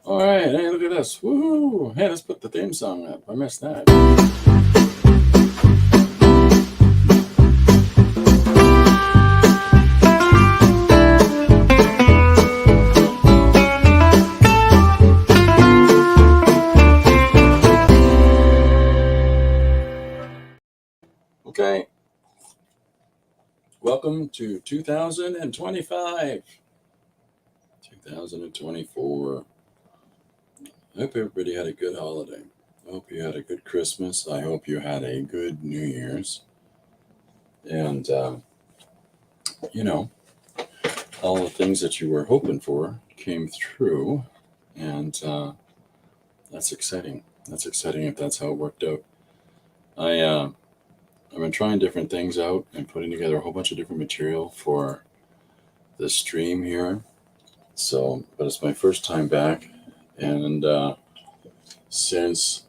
All right, hey, look at this. Woohoo! Hey, let's put the theme song up. I missed that. Okay. Welcome to 2025. 2024. I hope everybody had a good holiday. I hope you had a good Christmas. I hope you had a good New Year's. And, you know, all the things that you were hoping for came through. And that's exciting. That's exciting if that's how it worked out. I've been trying different things out and putting together a whole bunch of different material for the stream here. So, but it's my first time back. And since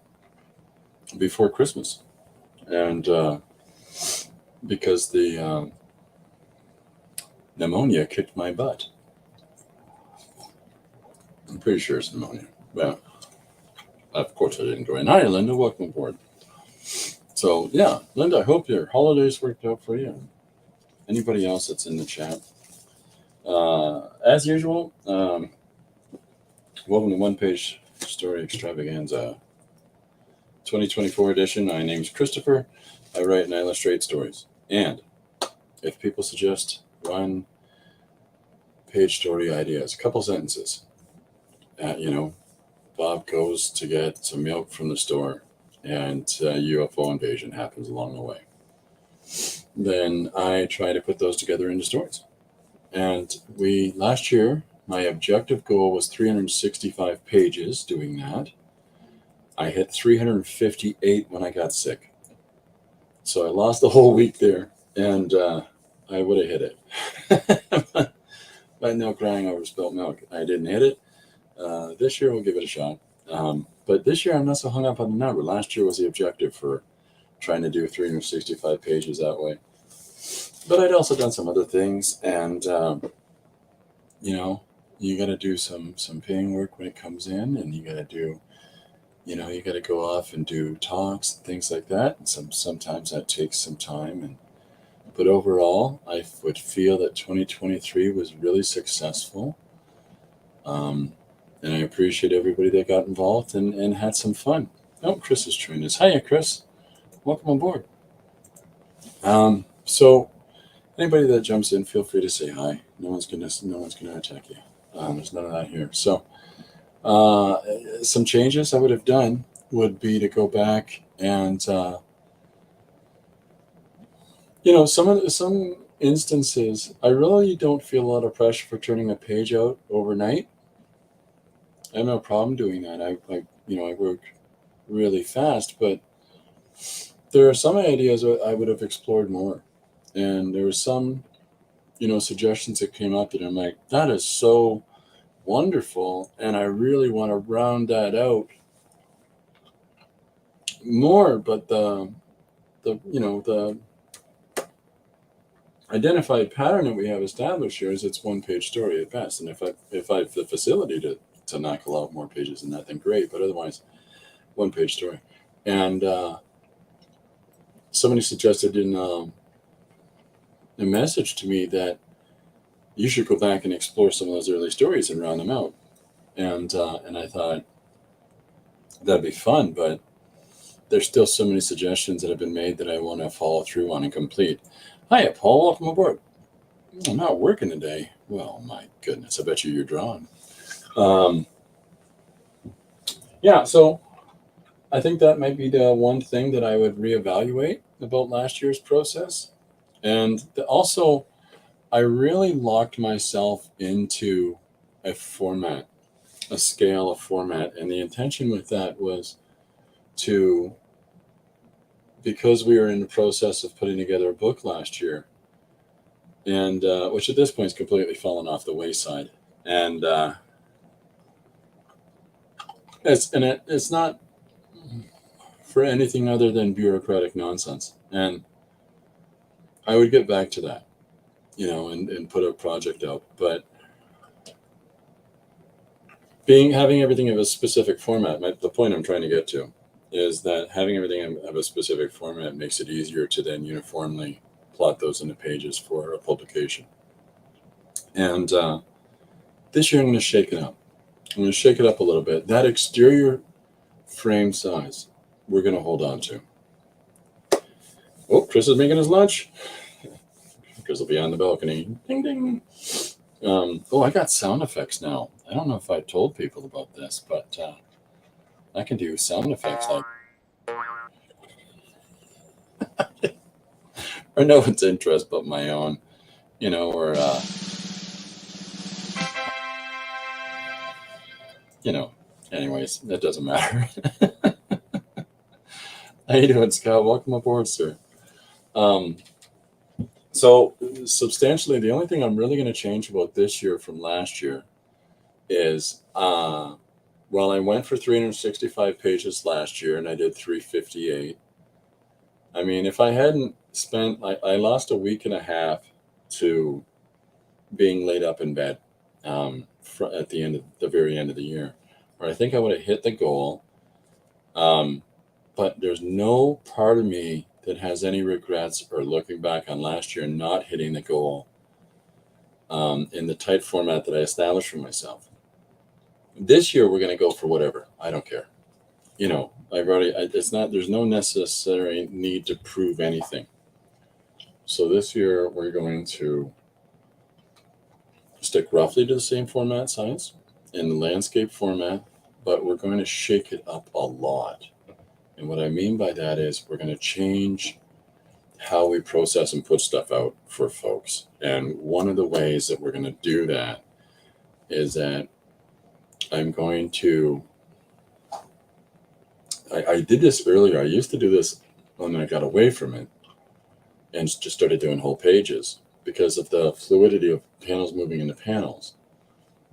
before Christmas. And because the pneumonia kicked my butt. I'm pretty sure it's pneumonia. Well, of course I didn't go in. Hi, Linda. Welcome aboard. So, yeah, Linda, I hope your holidays worked out for you. Anybody else that's in the chat. As usual, welcome to One Page Story Extravaganza 2024 edition. My name's Christopher. I write and I illustrate stories. And if people suggest one page story ideas, a couple sentences, Bob goes to get some milk from the store and a UFO invasion happens along the way. Then I try to put those together into stories. And last year, my objective goal was 365 pages doing that. I hit 358 when I got sick. So I lost the whole week there, and I would have hit it. But no crying over spilt milk. I didn't hit it. This year we'll give it a shot. But this year I'm not so hung up on the number. Last year was the objective for trying to do 365 pages that way. But I'd also done some other things, and you got to do some paying work when it comes in, and you got to do, you got to go off and do talks and things like that. And sometimes that takes some time, but overall, I would feel that 2023 was really successful. And I appreciate everybody that got involved and had some fun. Oh, Chris is joining us. Hiya, Chris. Welcome on board. So anybody that jumps in, feel free to say hi. No one's gonna attack you. There's none of that here. So some changes I would have done would be to go back and some instances I really don't feel a lot of pressure for turning a page out overnight. I have no problem doing that. I work really fast, but there are some ideas I would have explored more. And there were some, suggestions that came up that I'm like, that is so wonderful. And I really want to round that out more. But the identified pattern that we have established here is it's one page story at best. And if I have the facility to knock a lot more pages than that, then great. But otherwise, one page story. And somebody suggested in a message to me that you should go back and explore some of those early stories and round them out. And I thought that'd be fun, but there's still so many suggestions that have been made that I want to follow through on and complete. Hiya, Paul. Welcome aboard. I'm not working today. Well, my goodness. I bet you're drawn. Yeah, so I think that might be the one thing that I would reevaluate about last year's process. And also, I really locked myself into a format, a scale of format. And the intention with that was because we were in the process of putting together a book last year, and which at this point is completely fallen off the wayside. And it's not for anything other than bureaucratic nonsense. And I would get back to that, and put a project out. But having everything of a specific format. The point I'm trying to get to is that having everything of a specific format makes it easier to then uniformly plot those into pages for a publication. And this year I'm going to shake it up. I'm going to shake it up a little bit. That exterior frame size we're going to hold on to. Oh, Chris is making his lunch. Chris will be on the balcony. Ding, ding. I got sound effects now. I don't know if I told people about this, but I can do sound effects like or no one's interest but my own, or anyways, that doesn't matter. How you doing, Scott? Welcome aboard, sir. So substantially, the only thing I'm really going to change about this year from last year is, I went for 365 pages last year and I did 358. I mean, if I hadn't spent, I lost a week and a half to being laid up in bed at the very end of the year, where I think I would have hit the goal. But there's no part of me that has any regrets or looking back on last year not hitting the goal in the tight format that I established for myself. This year, we're going to go for whatever. I don't care. There's no necessary need to prove anything. So this year, we're going to stick roughly to the same format size in the landscape format, but we're going to shake it up a lot. And what I mean by that is we're going to change how we process and put stuff out for folks. And one of the ways that we're going to do that is that I'm going to, I did this earlier. I used to do this when I got away from it and just started doing whole pages because of the fluidity of panels moving into panels.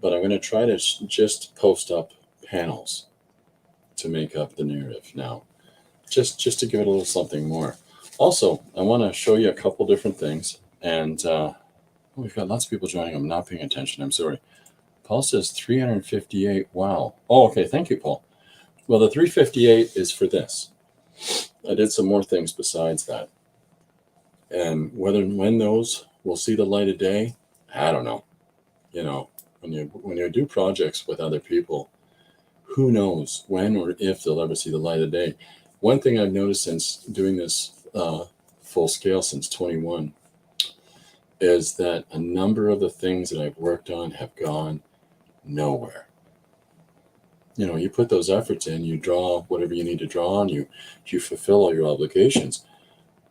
But I'm going to try to just post up panels to make up the narrative now, just to give it a little something more. Also, I want to show you a couple different things. And we've got lots of people joining. I'm not paying attention. I'm sorry. Paul says 358. Wow. Oh, okay. Thank you, Paul. Well, the 358 is for this. I did some more things besides that. And when those will see the light of day, I don't know. When you do projects with other people, who knows when or if they'll ever see the light of day. One thing I've noticed since doing this full scale since 21 is that a number of the things that I've worked on have gone nowhere. You put those efforts in, you draw whatever you need to draw on, you fulfill all your obligations,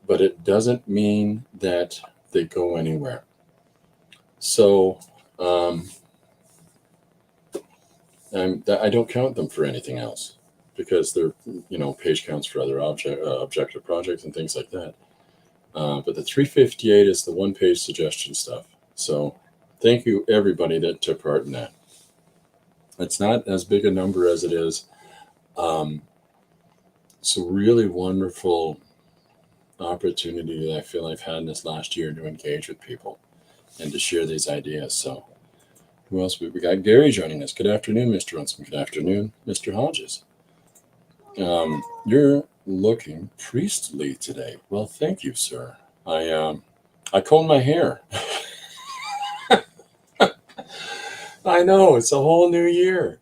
but it doesn't mean that they go anywhere. So I don't count them for anything else because they're, page counts for other objective projects and things like that. But the 358 is the one-page suggestion stuff. So thank you, everybody that took part in that. It's not as big a number as it is. It's a really wonderful opportunity that I feel I've had this last year to engage with people and to share these ideas. So who else? We got Gary joining us. Good afternoon, Mr. Runson. Good afternoon, Mr. Hodges. You're looking priestly today. Well, thank you, sir. I combed my hair. I know, it's a whole new year.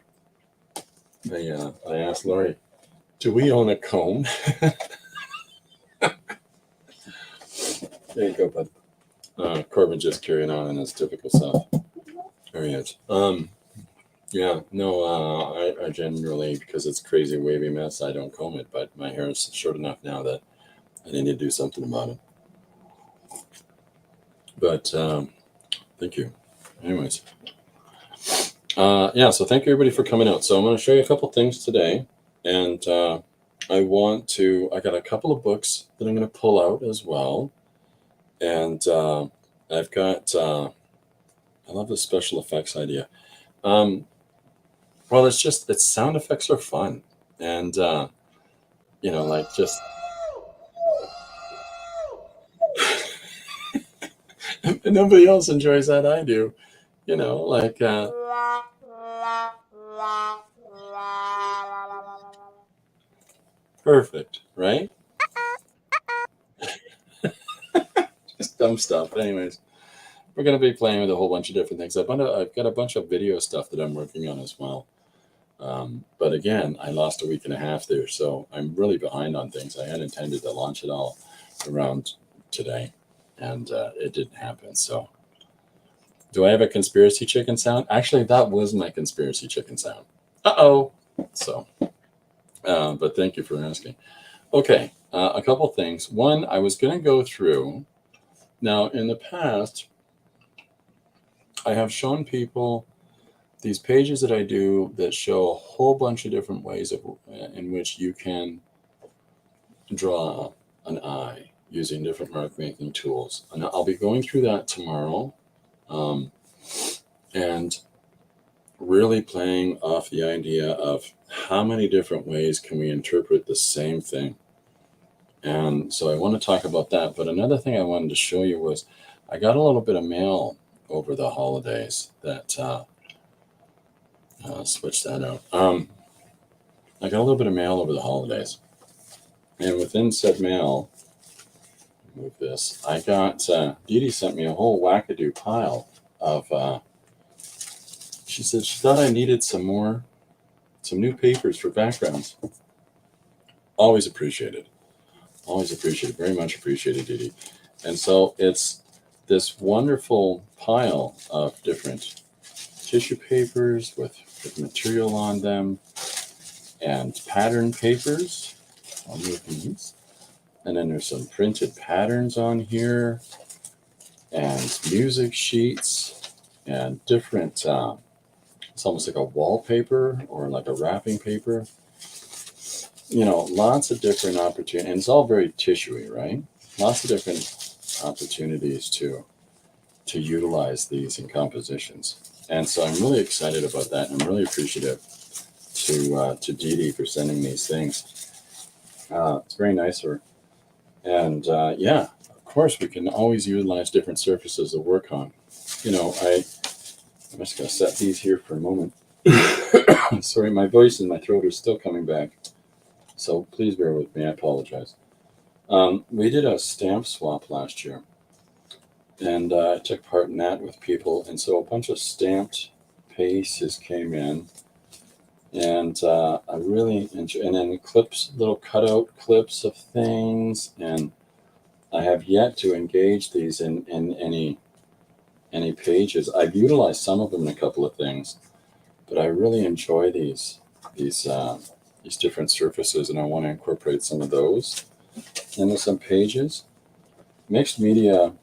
I asked Lori, do we own a comb? There you go, bud. Corbin just carrying on in his typical stuff. There he is. I generally, because it's crazy wavy mess, I don't comb it, but my hair is short enough now that I need to do something about it. But thank you. Anyways. So thank you everybody for coming out. So I'm going to show you a couple things today. And I got a couple of books that I'm going to pull out as well. And I've got, I love the special effects idea. It's sound effects are fun. And, just. Nobody else enjoys that. I do, Perfect, right? Just dumb stuff. Anyways, we're going to be playing with a whole bunch of different things. I've got a bunch of video stuff that I'm working on as well. But again, I lost a week and a half there, so I'm really behind on things. I had intended to launch it all around today, and it didn't happen. So, do I have a conspiracy chicken sound? Actually, that was my conspiracy chicken sound. Uh-oh. So, but thank you for asking. Okay, a couple things. One, I was going to go through. Now, in the past, I have shown people these pages that I do that show a whole bunch of different ways in which you can draw an eye using different mark making tools. And I'll be going through that tomorrow, and really playing off the idea of how many different ways can we interpret the same thing. And so I want to talk about that. But another thing I wanted to show you was I got a little bit of mail over the holidays that switch that out. I got a little bit of mail over the holidays, and within said mail, move this. I got Dee Dee sent me a whole wackadoo pile of. She said she thought I needed some new papers for backgrounds. Always appreciated. Very much appreciated, Dee Dee. And so it's this wonderful pile of different tissue papers with material on them, and pattern papers. I'll move these. And then there's some printed patterns on here, and music sheets, and different, it's almost like a wallpaper or like a wrapping paper. Lots of different opportunities. And it's all very tissuey, right? Lots of different opportunities to utilize these in compositions. And so I'm really excited about that. I'm really appreciative to Dee Dee for sending these things. It's very nice of her. And yeah, of course, we can always utilize different surfaces to work on. I'm just going to set these here for a moment. Sorry, my voice and my throat are still coming back. So please bear with me. I apologize. We did a stamp swap last year. And I took part in that with people. And so a bunch of stamped pieces came in. And I really enjoy, and then little cutout clips of things. And I have yet to engage these in any pages. I've utilized some of them in a couple of things, but I really enjoy these different surfaces, and I want to incorporate some of those into some pages. Mixed media.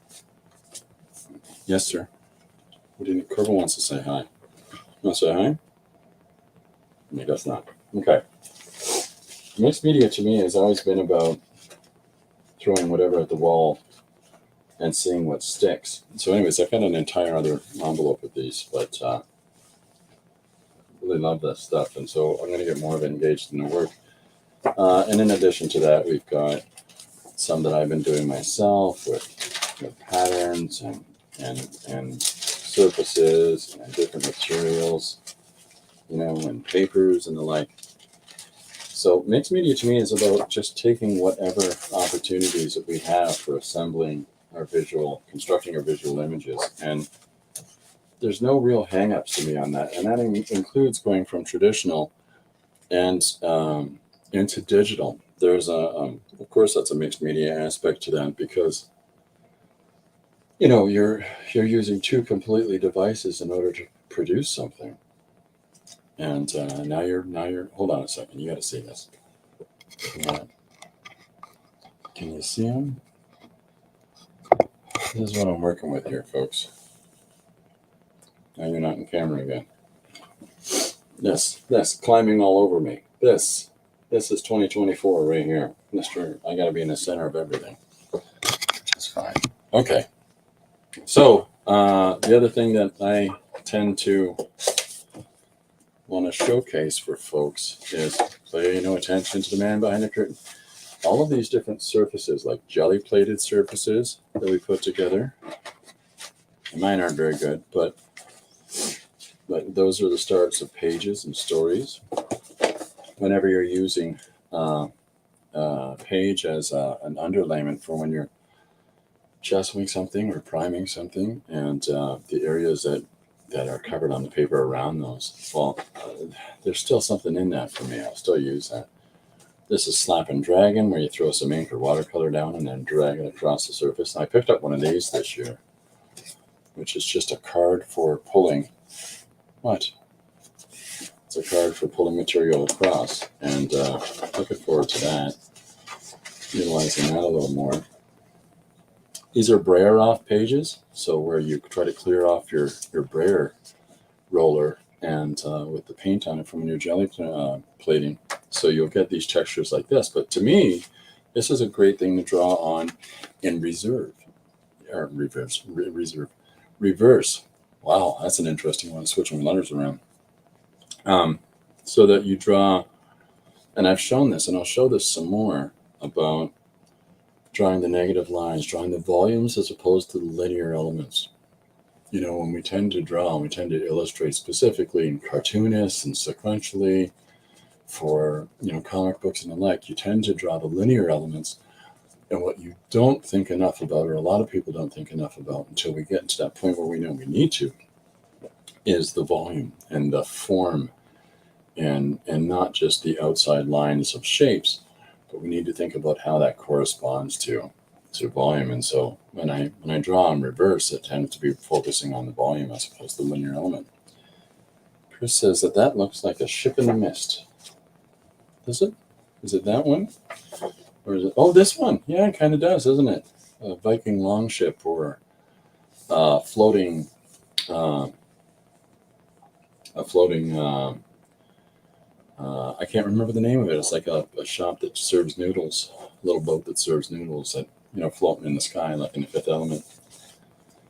Yes, sir. What do you need? Corvo wants to say hi. You want to say hi? I guess not. Okay. Mixed media to me has always been about throwing whatever at the wall and seeing what sticks. So anyways, I've got an entire other envelope of these, but really love that stuff. And so I'm going to get more of it engaged in the work. And in addition to that, we've got some that I've been doing myself with patterns and surfaces and different materials, and papers and the like. So mixed media to me is about just taking whatever opportunities that we have for assembling constructing our visual images. And there's no real hang-ups to me on that. And that includes going from traditional and into digital. There's of course, that's a mixed media aspect to that, because you're using two completely devices in order to produce something. And now you're hold on a second, you got to see this. Can you see them? This is what I'm working with here, folks. Now you're not in camera again. This climbing all over me. This is 2024 right here. I got to be in the center of everything. That's fine. Okay. So the other thing that I tend to want to showcase for folks is pay no attention to the man behind the curtain. All of these different surfaces, like jelly plated surfaces that we put together. Mine aren't very good, but but those are the starts of pages and stories. Whenever you're using page as an underlayment for when you're gessoing something or priming something, and the areas that are covered on the paper around those, well, there's still something in that for me. I'll still use that. This is Slap and Dragon, where you throw some ink or watercolor down and then drag it across the surface. And I picked up one of these this year, which is just a card for pulling. What? It's a card for pulling material across, and looking forward to that, utilizing that a little more. These are brayer off pages, so where you try to clear off your brayer roller and with the paint on it from your jelly plating, so you'll get these textures like this. But to me, this is a great thing to draw on in reverse. Wow, that's an interesting one, switching letters around. So that you draw, and I've shown this, and I'll show this some more, about drawing the negative lines, drawing the volumes as opposed to the linear elements. You know, when we tend to draw, we tend to illustrate specifically in cartoonists and sequentially for, you know, comic books and the like. You tend to draw the linear elements, and what you don't think enough about, or a lot of people don't think enough about until we get to that point where we know we need to, is the volume and the form, and not just the outside lines of shapes, but we need to think about how that corresponds to volume. And so when I draw in reverse, it tends to be focusing on the volume as opposed to the linear element. Chris says that looks like a ship in the mist. Does it? Is it that one? Or is it? Oh, this one. Yeah, it kind of does, doesn't it? A Viking longship, or floating. I can't remember the name of it. It's like a shop that serves noodles, a little boat that serves noodles that, you know, floating in the sky like in the Fifth Element.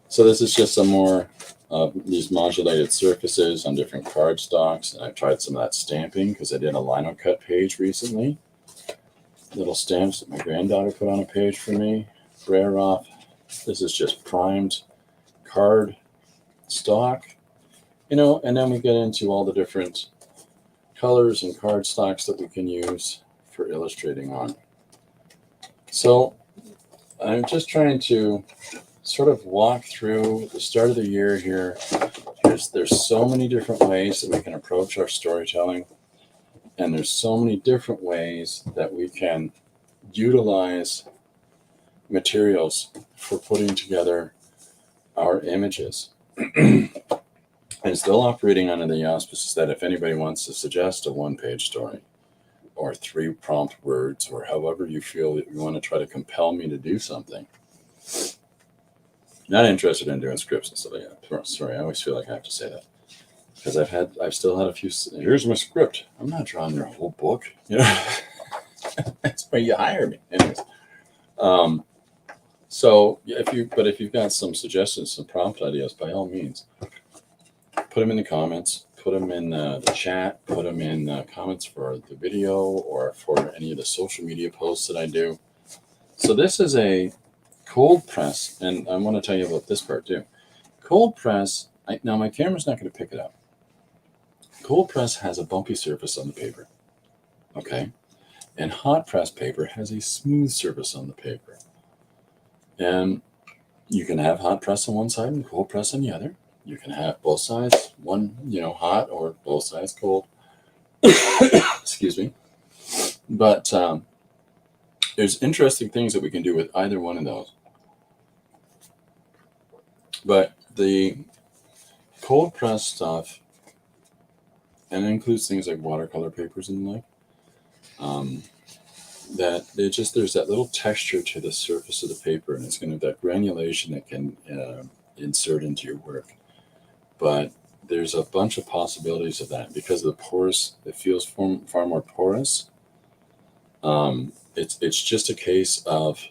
So this is just some more of these modulated surfaces on different cardstocks. And I've tried some of that stamping because I did a lino cut page recently. Little stamps that my granddaughter put on a page for me. Brayer off. This is just primed card stock. You know, and then we get into all the different colors and cardstocks that we can use for illustrating on. So I'm just trying to sort of walk through the start of the year here. There's so many different ways that we can approach our storytelling, and there's so many different ways that we can utilize materials for putting together our images. And still operating under the auspices that if anybody wants to suggest a one-page story or 3 prompt words, or however you feel that you want to try to compel me to do something, not interested in doing scripts and stuff like that. Sorry, I always feel like I have to say that because I've still had a few. Here's my script. I'm not drawing your whole book. You know, that's why you hire me, anyways. So if you've got some suggestions, some prompt ideas, by all means, put them in the comments, put them in the chat, put them in the comments for the video or for any of the social media posts that I do. So this is a cold press, and I want to tell you about this part too. Cold press, now my camera's not going to pick it up. Cold press has a bumpy surface on the paper, okay? And hot press paper has a smooth surface on the paper. And you can have hot press on one side and cold press on the other. You can have both sides, one, you know, hot, or both sides cold. Excuse me. But there's interesting things that we can do with either one of those. But the cold press stuff, and it includes things like watercolor papers and the like, that there's that little texture to the surface of the paper, and it's going to have that granulation that can insert into your work. But there's a bunch of possibilities of that because of the porous. It feels far more porous. It's just a case of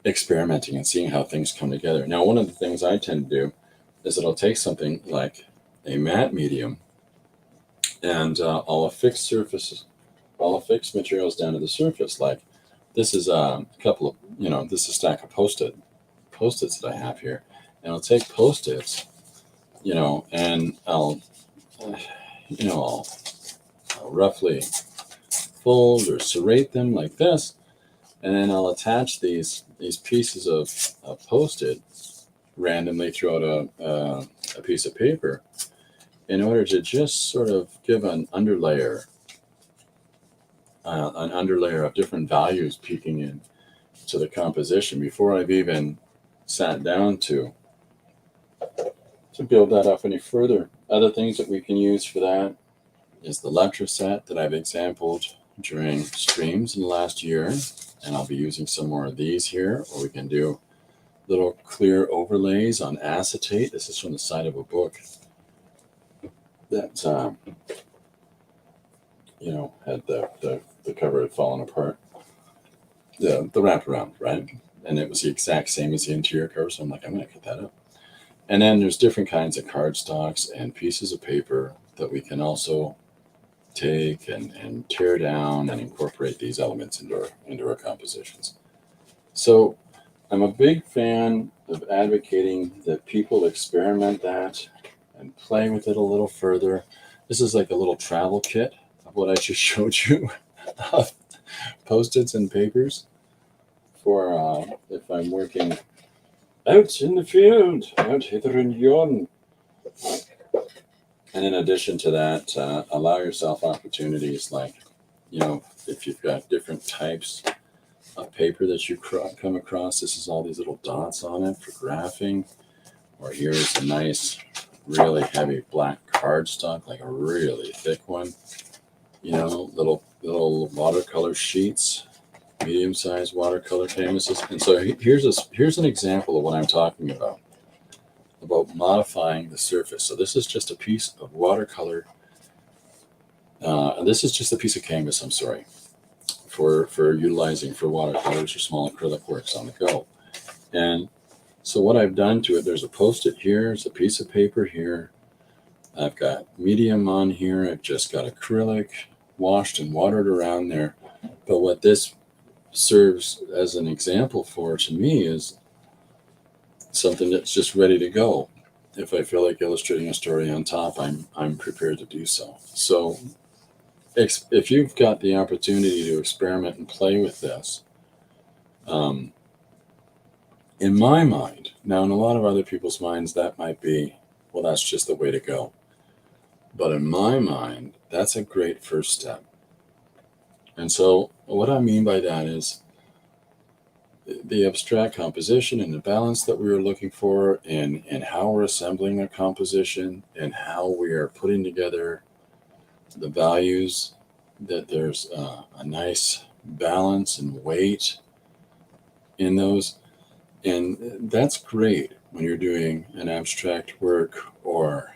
experimenting and seeing how things come together. Now, one of the things I tend to do is that I'll take something like a matte medium, and I'll affix materials down to the surface. Like this is a couple of, this is a stack of Post-its that I have here, and I'll take Post-its and uh, I'll roughly fold or serrate them like this, and then I'll attach these pieces of Post-it randomly throughout a piece of paper in order to just sort of give an underlayer of different values peeking in to the composition before I've even sat down to build that up any further. Other things that we can use for that is the lecture set that I've exampled during streams in the last year, and I'll be using some more of these here, or we can do little clear overlays on acetate. This is from the side of a book that had the cover had fallen apart, the wraparound, right? And it was the exact same as the interior cover, so I'm like, I'm going to cut that up. And then there's different kinds of cardstocks and pieces of paper that we can also take and tear down and incorporate these elements into our compositions. So I'm a big fan of advocating that people experiment that and play with it a little further. This is like a little travel kit of what I just showed you of Post-its and papers for if I'm working out in the field, out hither and yon. And in addition to that, allow yourself opportunities like, if you've got different types of paper that you come across, this is all these little dots on it for graphing. Or here's a nice, really heavy black cardstock, like a really thick one. Little watercolor sheets, medium-sized watercolor canvases. And so here's an example of what I'm talking about modifying the surface. So this is just a piece of watercolor, and this is just a piece of canvas, I'm sorry, for utilizing for watercolors or small acrylic works on the go. And so what I've done to it, there's a Post-it here, there's a piece of paper here, I've got medium on here, I've just got acrylic washed and watered around there. But what this serves as an example for to me is something that's just ready to go. If I feel like illustrating a story on top, I'm prepared to do so. So if you've got the opportunity to experiment and play with this, in my mind, now in a lot of other people's minds, that might be, well, that's just the way to go. But in my mind, that's a great first step. And so what I mean by that is the abstract composition and the balance that we were looking for and how we're assembling a composition and how we are putting together the values, that there's a nice balance and weight in those. And that's great when you're doing an abstract work or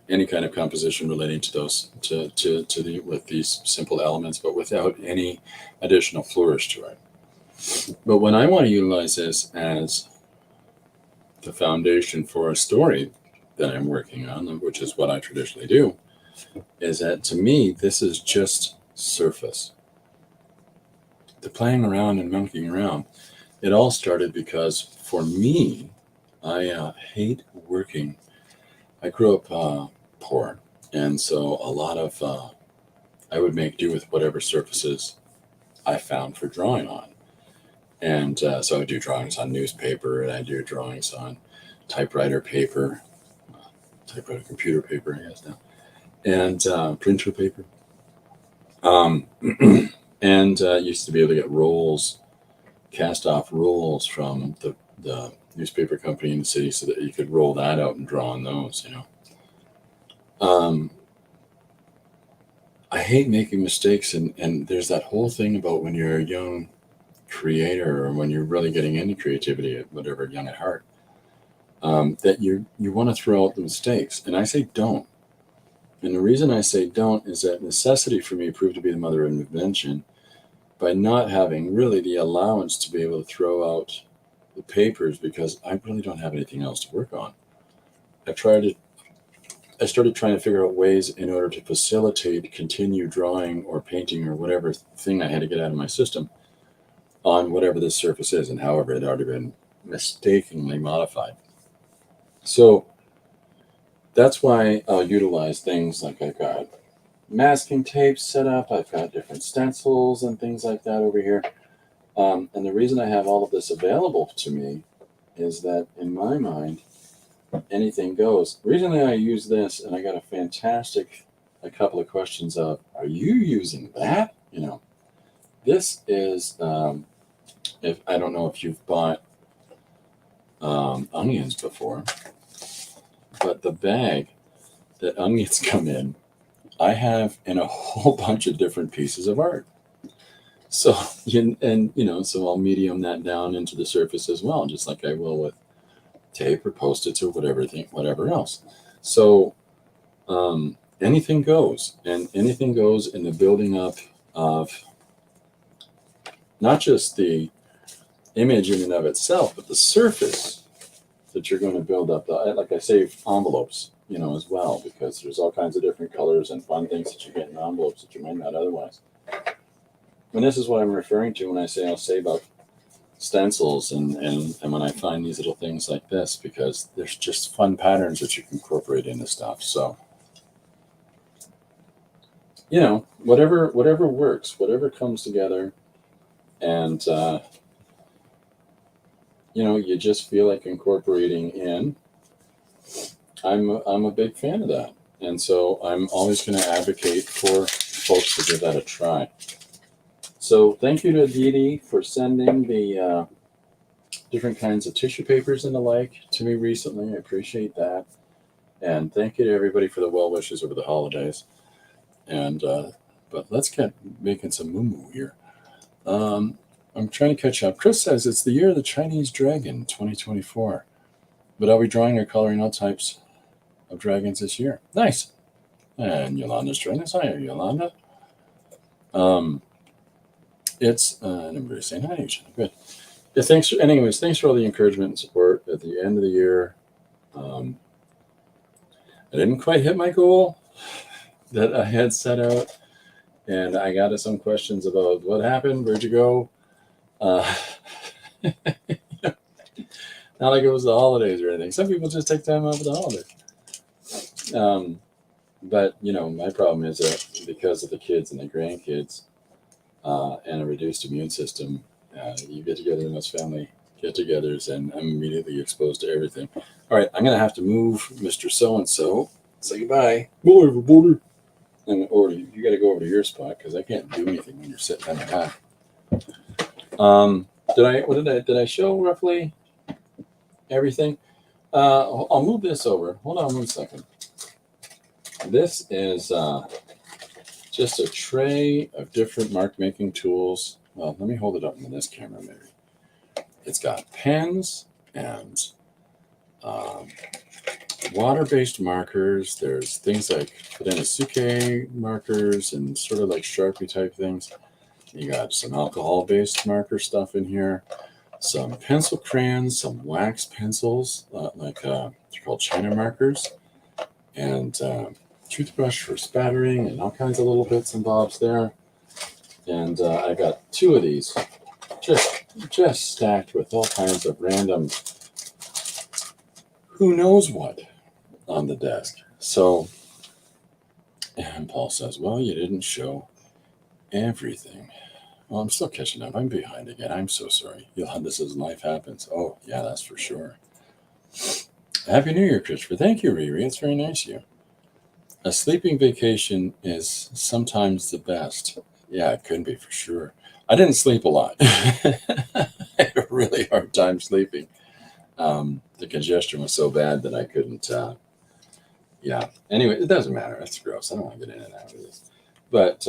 any kind of composition relating to those with these simple elements, but without any additional flourish to it. But when I want to utilize this as the foundation for a story that I'm working on, which is what I traditionally do, is that to me this is just surface. The playing around and monkeying around, it all started because for me, I hate working. I grew up poor, and so a lot of I would make do with whatever surfaces I found for drawing on. And so I would do drawings on newspaper, and I do drawings on typewriter paper, typewriter computer paper, I guess now, and printer paper. And used to be able to get rolls, cast off rolls from the newspaper company in the city so that you could roll that out and draw on those, I hate making mistakes, and there's that whole thing about when you're a young creator or when you're really getting into creativity at whatever, young at heart, that you want to throw out the mistakes. And I say don't. And the reason I say don't is that necessity for me proved to be the mother of invention by not having really the allowance to be able to throw out the papers because I really don't have anything else to work on. I started trying to figure out ways in order to facilitate continued drawing or painting or whatever thing I had to get out of my system on whatever this surface is. And however, it had already been mistakenly modified. So that's why I'll utilize things like I've got masking tape set up, I've got different stencils and things like that over here. And the reason I have all of this available to me is that in my mind, anything goes. Recently I used this and I got a couple of questions of, are you using that? This is, if I don't know if you've bought onions before, but the bag that onions come in, I have in a whole bunch of different pieces of art. So, so I'll medium that down into the surface as well, just like I will with tape or Post-its or whatever else. So, anything goes, and anything goes in the building up of not just the image in and of itself, but the surface that you're going to build up. Like I save envelopes, as well, because there's all kinds of different colors and fun things that you get in envelopes that you might not otherwise. And this is what I'm referring to when I say I'll save up stencils and when I find these little things like this, because there's just fun patterns that you can incorporate into stuff. So, whatever works, whatever comes together, and you just feel like incorporating in. I'm a big fan of that, and so I'm always going to advocate for folks to give that a try. So thank you to Dee for sending the different kinds of tissue papers and the like to me recently. I appreciate that, and thank you to everybody for the well wishes over the holidays. And but let's get making some moo here. I'm trying to catch up. Chris says it's the year of the Chinese dragon, 2024. But I'll be drawing or coloring all types of dragons this year. Nice. And Yolanda's joining us. Hi, Yolanda. It's everybody's saying hi. Good. Yeah, thanks for all the encouragement and support at the end of the year. I didn't quite hit my goal that I had set out, and I got some questions about what happened, where'd you go? Not like it was the holidays or anything. Some people just take time off of the holidays. But my problem is that because of the kids and the grandkids and a reduced immune system, you get together in those family get-togethers, and I'm immediately exposed to everything. All right, I'm gonna have to move, Mr. So-and-so. Say goodbye. Bye, everybody. Or you got to go over to your spot because I can't do anything when you're sitting on the back. Did I show roughly everything? I'll move this over. Hold on 1 second. This is just a tray of different mark making tools. Well, let me hold it up in this camera maybe. It's got pens and water-based markers. There's things like Suke markers and sort of like Sharpie type things. You got some alcohol-based marker stuff in here, some pencil crayons, some wax pencils, they're called China markers, and toothbrush for spattering, and all kinds of little bits and bobs there. And I got 2 of these, just stacked with all kinds of random, who knows what, on the desk. So, and Paul says, well, you didn't show everything. Well, I'm still catching up. I'm behind again. I'm so sorry. Yolanda says life happens. Oh, yeah, that's for sure. Happy New Year, Christopher. Thank you, Riri. It's very nice of you. A sleeping vacation is sometimes the best. Yeah, it could be for sure. I didn't sleep a lot. I had a really hard time sleeping. The congestion was so bad that I couldn't. Yeah. Anyway, it doesn't matter. That's gross. I don't want to get in and out of this. But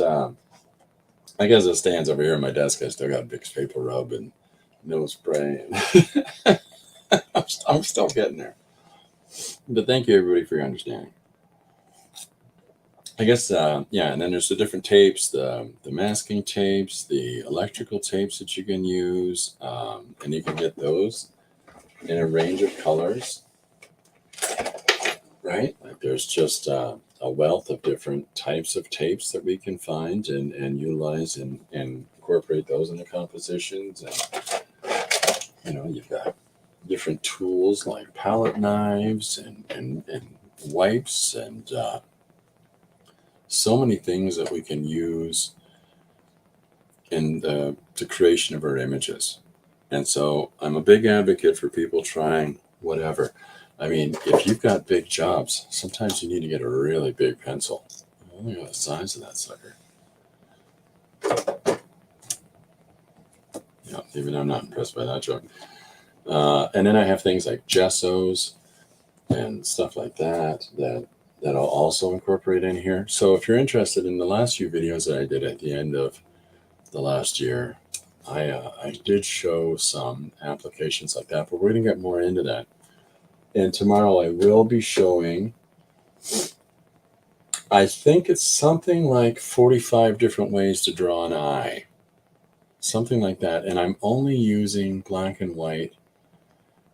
I guess it stands over here on my desk. I still got Vicks Vapor Rub and nose spray. And I'm still getting there. But thank you, everybody, for your understanding. I guess, and then there's the different tapes, the masking tapes, the electrical tapes that you can use, and you can get those in a range of colors, right? Like there's just a wealth of different types of tapes that we can find and utilize and incorporate those into compositions. And, you've got different tools like palette knives and wipes and so many things that we can use in the creation of our images. And so I'm a big advocate for people trying whatever. I mean, if you've got big jobs, sometimes you need to get a really big pencil. Look at the size of that sucker. Yeah, even I'm not impressed by that joke. And then I have things like gessos and stuff like that I'll also incorporate in here. So if you're interested in the last few videos that I did at the end of the last year, I did show some applications like that, but we're going to get more into that. And tomorrow I will be showing, I think it's something like 45 different ways to draw an eye. Something like that. And I'm only using black and white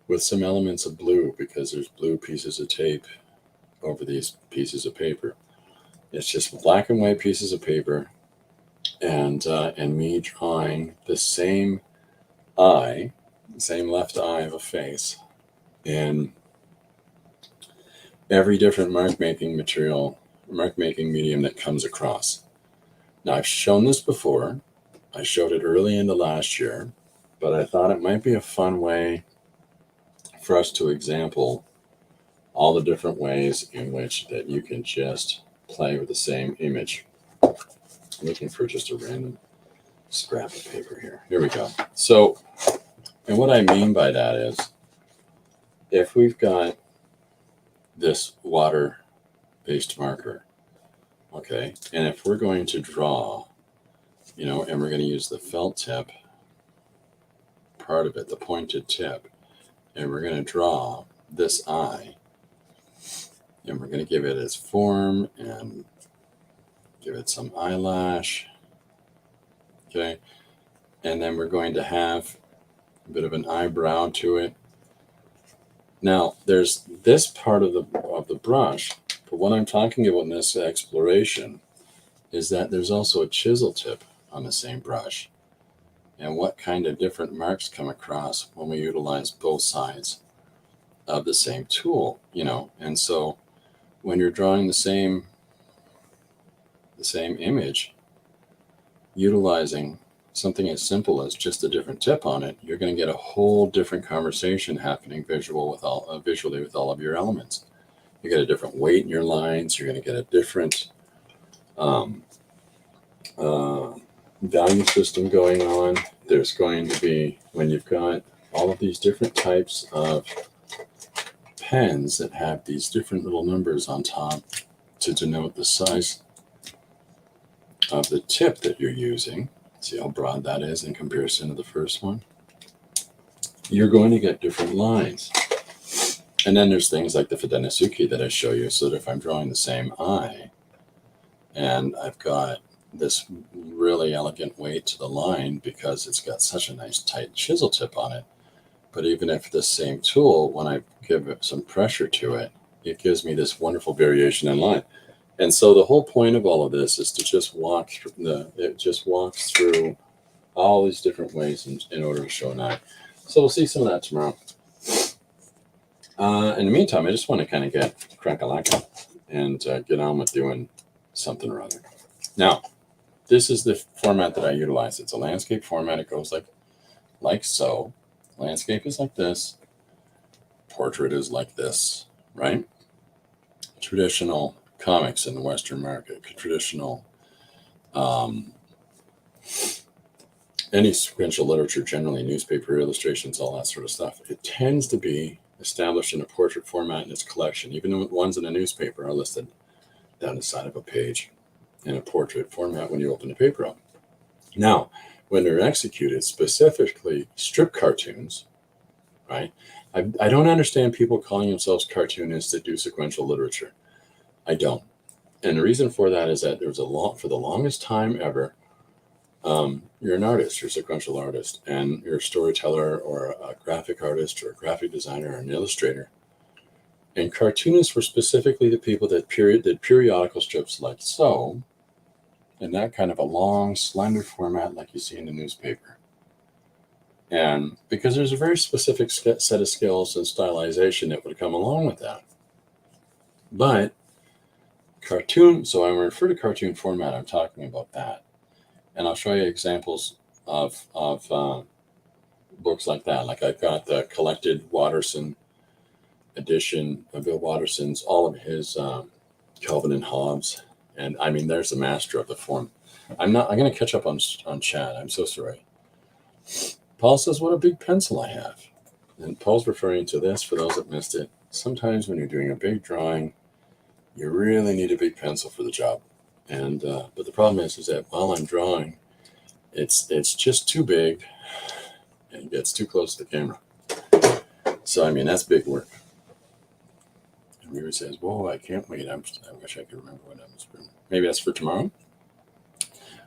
with some elements of blue because there's blue pieces of tape over these pieces of paper. It's just black and white pieces of paper and me drawing the same eye, the same left eye of a face in every different mark making medium that comes across. Now I've shown this before. I showed it early in the last year, but I thought it might be a fun way for us to example all the different ways in which that you can just play with the same image. I'm looking for just a random scrap of paper here. Here we go. So, and what I mean by that is, if we've got this water-based marker, okay, and if we're going to draw, you know, and we're going to use the felt tip part of it, the pointed tip, and we're going to draw this eye, and we're going to give it its form and give it some eyelash, okay, and then we're going to have a bit of an eyebrow to it. Now, there's this part of the brush, but what I'm talking about in this exploration is that there's also a chisel tip on the same brush, and what kind of different marks come across when we utilize both sides of the same tool, you know. And so when you're drawing the same image, utilizing something as simple as just a different tip on it, you're going to get a whole different conversation happening visually with all of your elements. You get a different weight in your lines. You're going to get a different value system going on. There's going to be, when you've got all of these different types of pens that have these different little numbers on top to denote the size of the tip that you're using. See how broad that is in comparison to the first one? You're going to get different lines. And then there's things like the Fidenisuki that I show you, so that if I'm drawing the same eye and I've got this really elegant weight to the line because it's got such a nice tight chisel tip on it, but even if the same tool, when I give it some pressure to it, it gives me this wonderful variation in line. And so the whole point of all of this is to just walk through it just walks through all these different ways in order to show an eye. So we'll see some of that tomorrow. In the meantime, I just want to kind of get crack-a-lacka and get on with doing something or other. Now, this is the format that I utilize. It's a landscape format. It goes like so. Landscape is like this. Portrait is like this, right? Traditional comics in the Western market, traditional any sequential literature, generally newspaper illustrations, all that sort of stuff. It tends to be established in a portrait format in its collection. Even the ones in a newspaper are listed down the side of a page in a portrait format when you open the paper up. Now, when they're executed, specifically strip cartoons, right? I don't understand people calling themselves cartoonists that do sequential literature. I don't. And the reason for that is that for the longest time ever, you're an artist, you're a sequential artist, and you're a storyteller or a graphic artist or a graphic designer or an illustrator. And cartoonists were specifically the people that did periodical strips like so, in that kind of a long, slender format like you see in the newspaper. And because there's a very specific set of skills and stylization that would come along with that. But cartoon, so when I refer to cartoon format, I'm talking about that. And I'll show you examples of books like that. Like I've got the collected Watterson edition of Bill Watterson's, all of his Calvin and Hobbes. And I mean, there's the master of the form. I'm going to catch up on chat. I'm so sorry. Paul says, what a big pencil I have. And Paul's referring to this for those that missed it. Sometimes when you're doing a big drawing, you really need a big pencil for the job. And but the problem is that while I'm drawing, it's just too big and it gets too close to the camera. So, I mean, that's big work. And Rita says, whoa, I can't wait. I wish I could remember what I was doing. Maybe that's for tomorrow.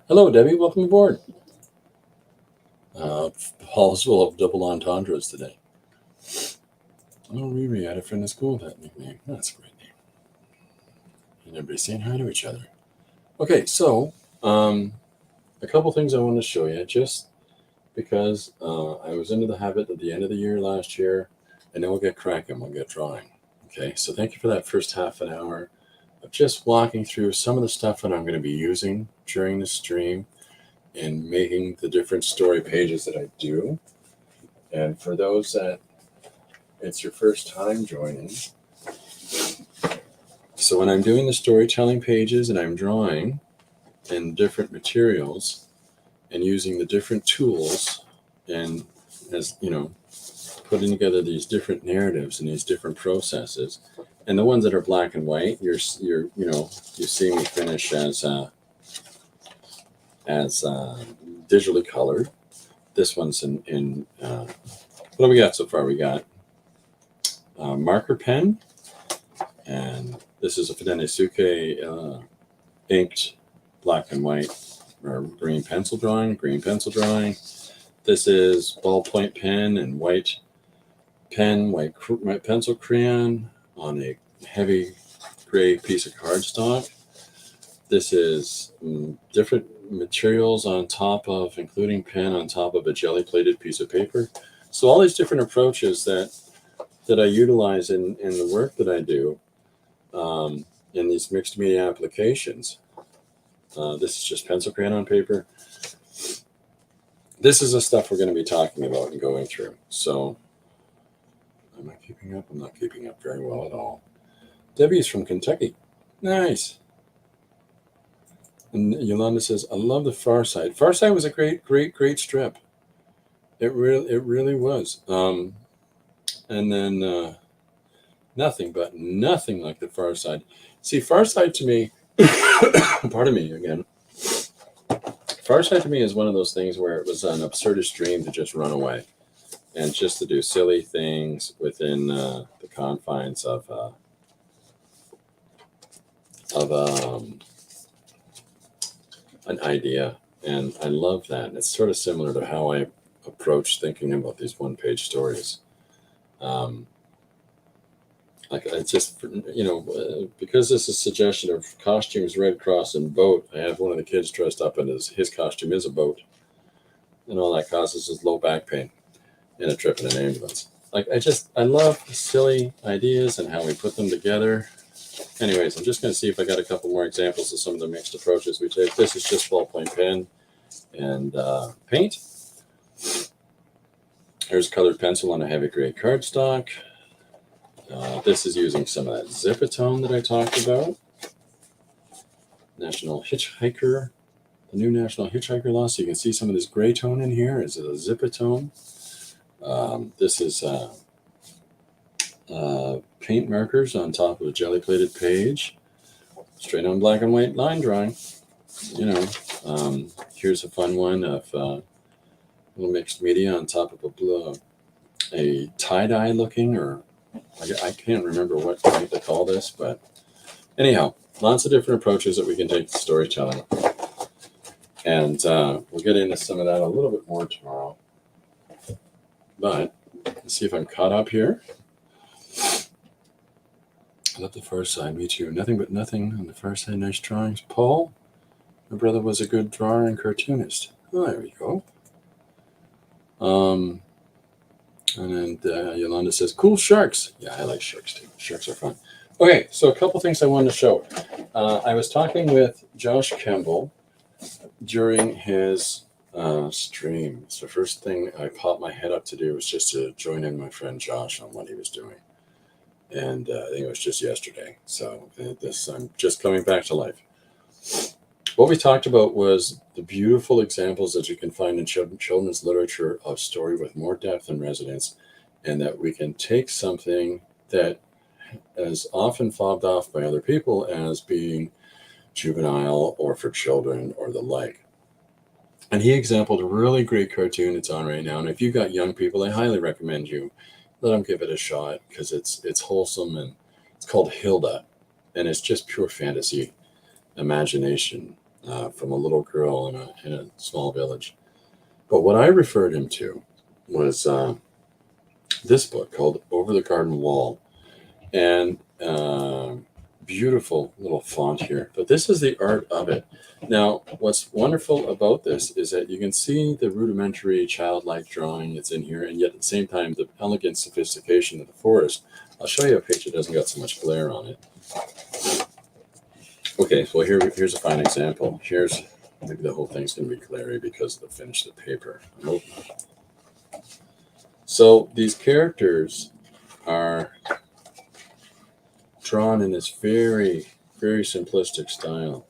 Hello, Debbie. Welcome aboard. Paul's full of double entendres today. Oh, Riri, I had a friend in school with that nickname. That's a great name. And everybody's saying hi to each other. Okay, so a couple things I want to show you, just because I was into the habit at the end of the year last year, and then we'll get cracking, we'll get drawing. Okay, so thank you for that first half an hour of just walking through some of the stuff that I'm going to be using during the stream and making the different story pages that I do. And for those that it's your first time joining, so when I'm doing the storytelling pages and I'm drawing in different materials and using the different tools and, as you know, putting together these different narratives and these different processes, and the ones that are black and white, you see me finish as digitally colored. This one's in what do we got so far? We got marker pen, and this is a Fidene inked black and white or green pencil drawing. This is ballpoint pen and white pencil crayon on a heavy gray piece of cardstock. This is different materials on top of, including pen on top of a jelly plated piece of paper. So all these different approaches that I utilize in the work that I do in these mixed media applications. This is just pencil crayon on paper. This is the stuff we're going to be talking about and going through. So am I keeping up? I'm not keeping up very well at all. Debbie's from Kentucky. Nice. And Yolanda says, I love the Far Side. Far Side was a great strip. It really was. And then nothing like the Far Side. See, Far Side to me, pardon me again. Far Side to me is one of those things where it was an absurdist dream to just run away and just to do silly things within the confines of an idea. And I love that. And it's sort of similar to how I approach thinking about these one-page stories. Like I just, because this is a suggestion of costumes, Red Cross and boat, I have one of the kids dressed up in his costume is a boat. And all that causes is low back pain and a trip in an ambulance. Like I love silly ideas and how we put them together. Anyways, I'm just going to see if I got a couple more examples of some of the mixed approaches we take. This is just ballpoint pen and paint. Here's colored pencil on a heavy gray cardstock. This is using some of that Zipatone that I talked about. National Hitchhiker, the new National Hitchhiker law. So you can see some of this gray tone in here is a Zipatone. This is paint markers on top of a jelly-plated page. Straight on black and white line drawing. Here's a fun one of little mixed media on top of a tie-dye looking, or I can't remember what to call this, but anyhow, lots of different approaches that we can take to storytelling. And we'll get into some of that a little bit more tomorrow. But let's see if I'm caught up here. I love the Far Side. Me too. Nothing but nothing on the Far Side. Nice drawings. Paul, my brother was a good drawer and cartoonist. Oh, there we go. And then Yolanda says, cool sharks. Yeah, I like sharks too. Sharks are fun. Okay, so a couple things I wanted to show. I was talking with Josh Kemble during his stream. So the first thing I popped my head up to do was just to join in my friend Josh on what he was doing. And I think it was just yesterday. So I'm just coming back to life. What we talked about was the beautiful examples that you can find in children's literature of story with more depth and resonance, and that we can take something that is often fobbed off by other people as being juvenile or for children or the like. And he exampled a really great cartoon it's on right now. And if you've got young people, I highly recommend you let them give it a shot, because it's wholesome, and it's called Hilda, and it's just pure fantasy imagination from a little girl in a small village. But what I referred him to was this book called Over the Garden Wall, and beautiful little font here. But this is the art of it. Now, what's wonderful about this is that you can see the rudimentary childlike drawing that's in here, and yet at the same time, the elegant sophistication of the forest. I'll show you a page that doesn't got so much glare on it. Okay, so here's a fine example. Here's, maybe the whole thing's going to be glary because of the finish of the paper. So these characters are drawn in this very, very simplistic style.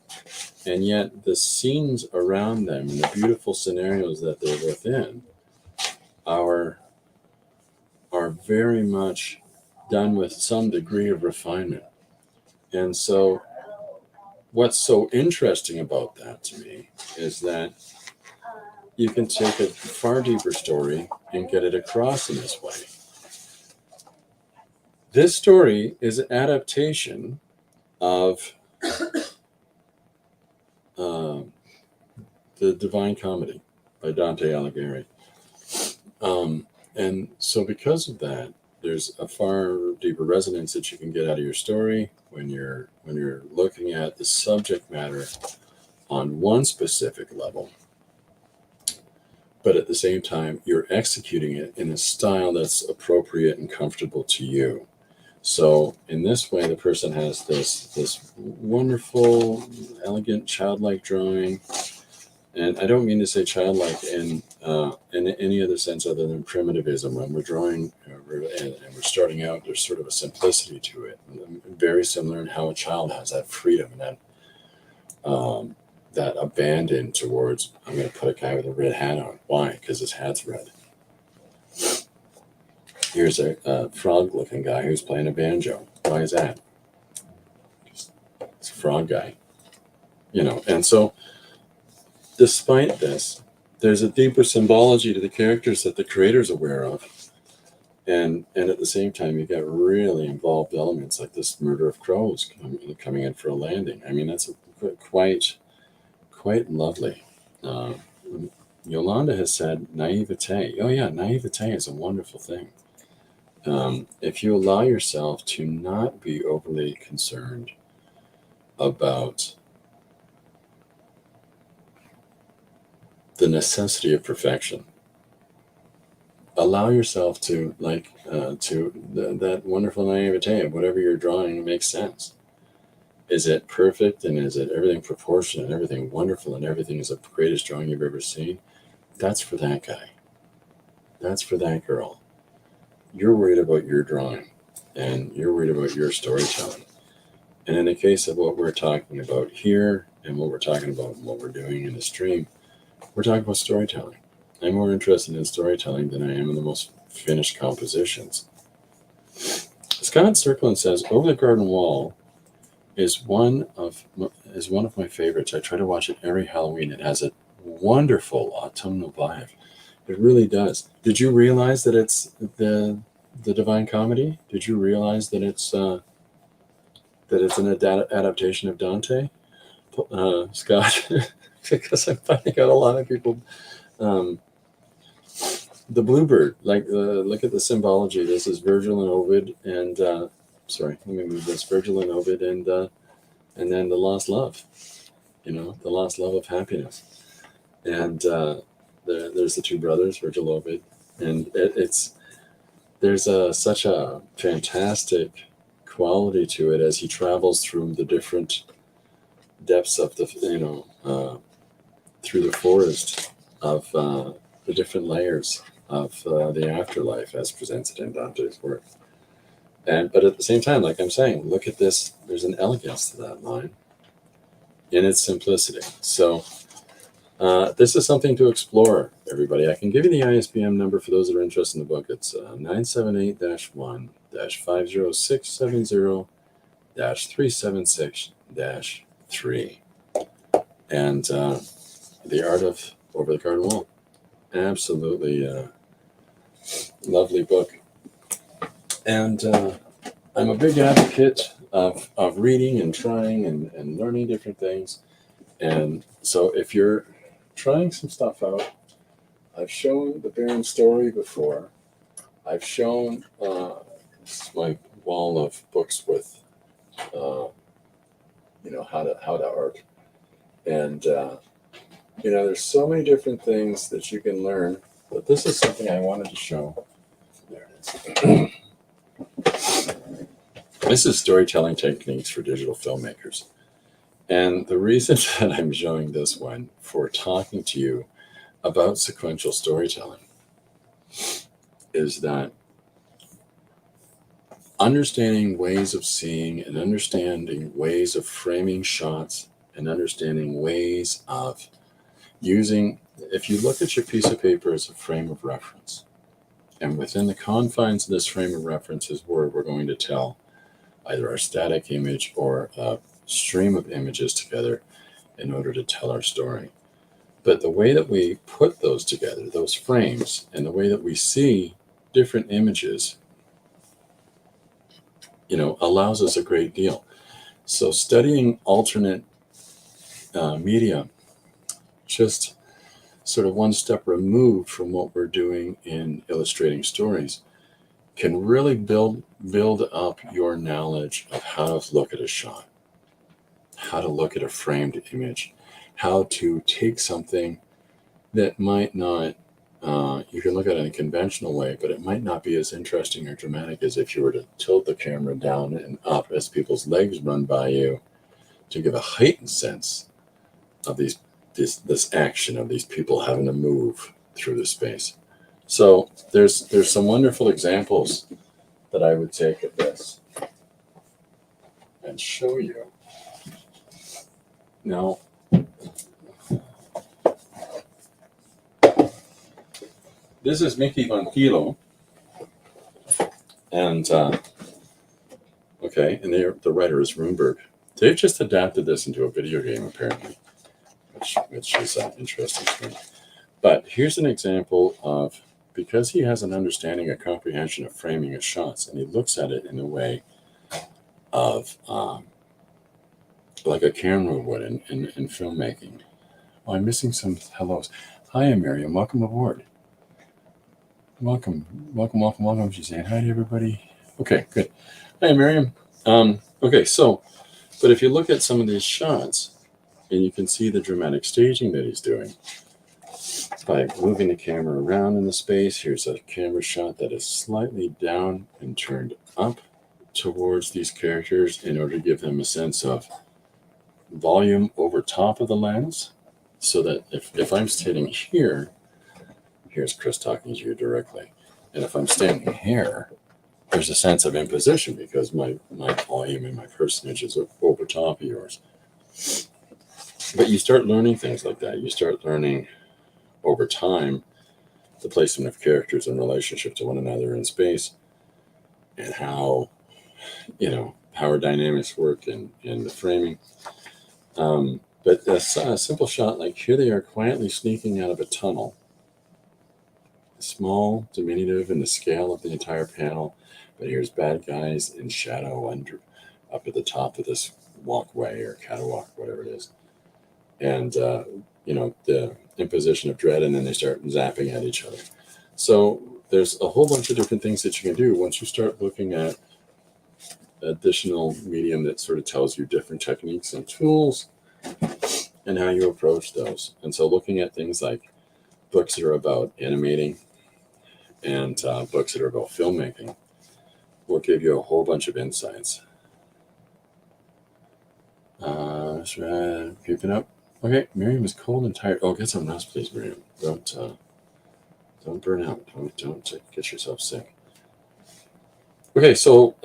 And yet the scenes around them and the beautiful scenarios that they're within are very much done with some degree of refinement. And so what's so interesting about that to me is that you can take a far deeper story and get it across in this way. This story is an adaptation of the Divine Comedy by Dante Alighieri. And so because of that, there's a far deeper resonance that you can get out of your story when you're looking at the subject matter on one specific level. But at the same time, you're executing it in a style that's appropriate and comfortable to you. So in this way, the person has this wonderful, elegant, childlike drawing. And I don't mean to say childlike in any other sense other than primitivism. When we're drawing and we're starting out, there's sort of a simplicity to it, very similar in how a child has that freedom and that abandon towards, I'm going to put a guy with a red hat on. Why? Because his hat's red. Here's a frog-looking guy who's playing a banjo. Why is that? It's a frog guy, And so, despite this, there's a deeper symbology to the characters that the creator's aware of, and at the same time, you get really involved elements like this murder of crows coming in for a landing. I mean, that's quite lovely. Yolanda has said naivete. Oh yeah, naivete is a wonderful thing. If you allow yourself to not be overly concerned about the necessity of perfection, allow yourself to that wonderful naivete of whatever you're drawing makes sense. Is it perfect, and is it everything proportionate, and everything wonderful, and everything is the greatest drawing you've ever seen? That's for that guy. That's for that girl. You're worried about your drawing, and you're worried about your storytelling. And in the case of what we're talking about here, and what we're talking about and what we're doing in the stream, we're talking about storytelling. I'm more interested in storytelling than I am in the most finished compositions. Scott Circlin says, Over the Garden Wall is one of my favorites. I try to watch it every Halloween. It has a wonderful autumnal vibe. It really does. Did you realize that it's the Divine Comedy? Did you realize that it's an adaptation of Dante, Scott? Because I'm finding out a lot of people. The bluebird, look at the symbology. This is Virgil and Ovid, and let me move this. Virgil and Ovid, and then the lost love. The lost love of happiness, and there's the two brothers, Virgil Ovid, and there's such a fantastic quality to it as he travels through the different depths of the through the forest of the different layers of the afterlife as presented in Dante's work. But at the same time, like I'm saying, look at this. There's an elegance to that line in its simplicity. So this is something to explore, everybody. I can give you the ISBN number for those that are interested in the book. It's 978-1-50670-376-3. And The Art of Over the Garden Wall. Absolutely lovely book. And I'm a big advocate of reading and trying and learning different things. And so if you're trying some stuff out, I've shown the Baron story before. I've shown this is my wall of books with how to art. And there's so many different things that you can learn, but this is something I wanted to show. There it is. This is storytelling techniques for digital filmmakers. And the reason that I'm showing this one for talking to you about sequential storytelling is that understanding ways of seeing and understanding ways of framing shots and understanding ways of using, if you look at your piece of paper as a frame of reference, and within the confines of this frame of reference is where we're going to tell either our static image or a stream of images together in order to tell our story. But the way that we put those together, those frames, and the way that we see different images, allows us a great deal. So studying alternate media, just sort of one step removed from what we're doing in illustrating stories, can really build up your knowledge of how to look at a shot, how to look at a framed image, how to take something that might not, you can look at it in a conventional way, but it might not be as interesting or dramatic as if you were to tilt the camera down and up as people's legs run by you to give a heightened sense of this action of these people having to move through the space. So there's some wonderful examples that I would take of this and show you. Now, this is Mickey Van Kilo, and and the writer is Roomberg. They've just adapted this into a video game, apparently, which is interesting to me. But here's an example of, because he has an understanding, a comprehension of framing his shots, and he looks at it in a way of like a camera would in filmmaking. Oh, I'm missing some hellos. Hi, Miriam. Welcome aboard. Welcome, she's saying hi to everybody. Okay, good. Hi, Miriam. Okay, so, but if you look at some of these shots, and you can see the dramatic staging that he's doing by moving the camera around in the space. Here's a camera shot that is slightly down and turned up towards these characters in order to give them a sense of volume over top of the lens, so that if I'm standing here, here's Chris talking to you directly. And if I'm standing here, there's a sense of imposition because my volume and my personage is over top of yours. But you start learning things like that. You start learning over time the placement of characters in relationship to one another in space, and how power dynamics work in the framing. But a simple shot like here, they are quietly sneaking out of a tunnel. Small, diminutive in the scale of the entire panel, but here's bad guys in shadow up at the top of this walkway or catwalk, whatever it is. And, the imposition of dread, and then they start zapping at each other. So there's a whole bunch of different things that you can do once you start looking at additional medium that sort of tells you different techniques and tools and how you approach those. And so looking at things like books that are about animating and books that are about filmmaking will give you a whole bunch of insights. Keeping up. Okay, Miriam is cold and tired. Oh, get some rest, please, Miriam. Don't burn out. Don't get yourself sick. Okay, so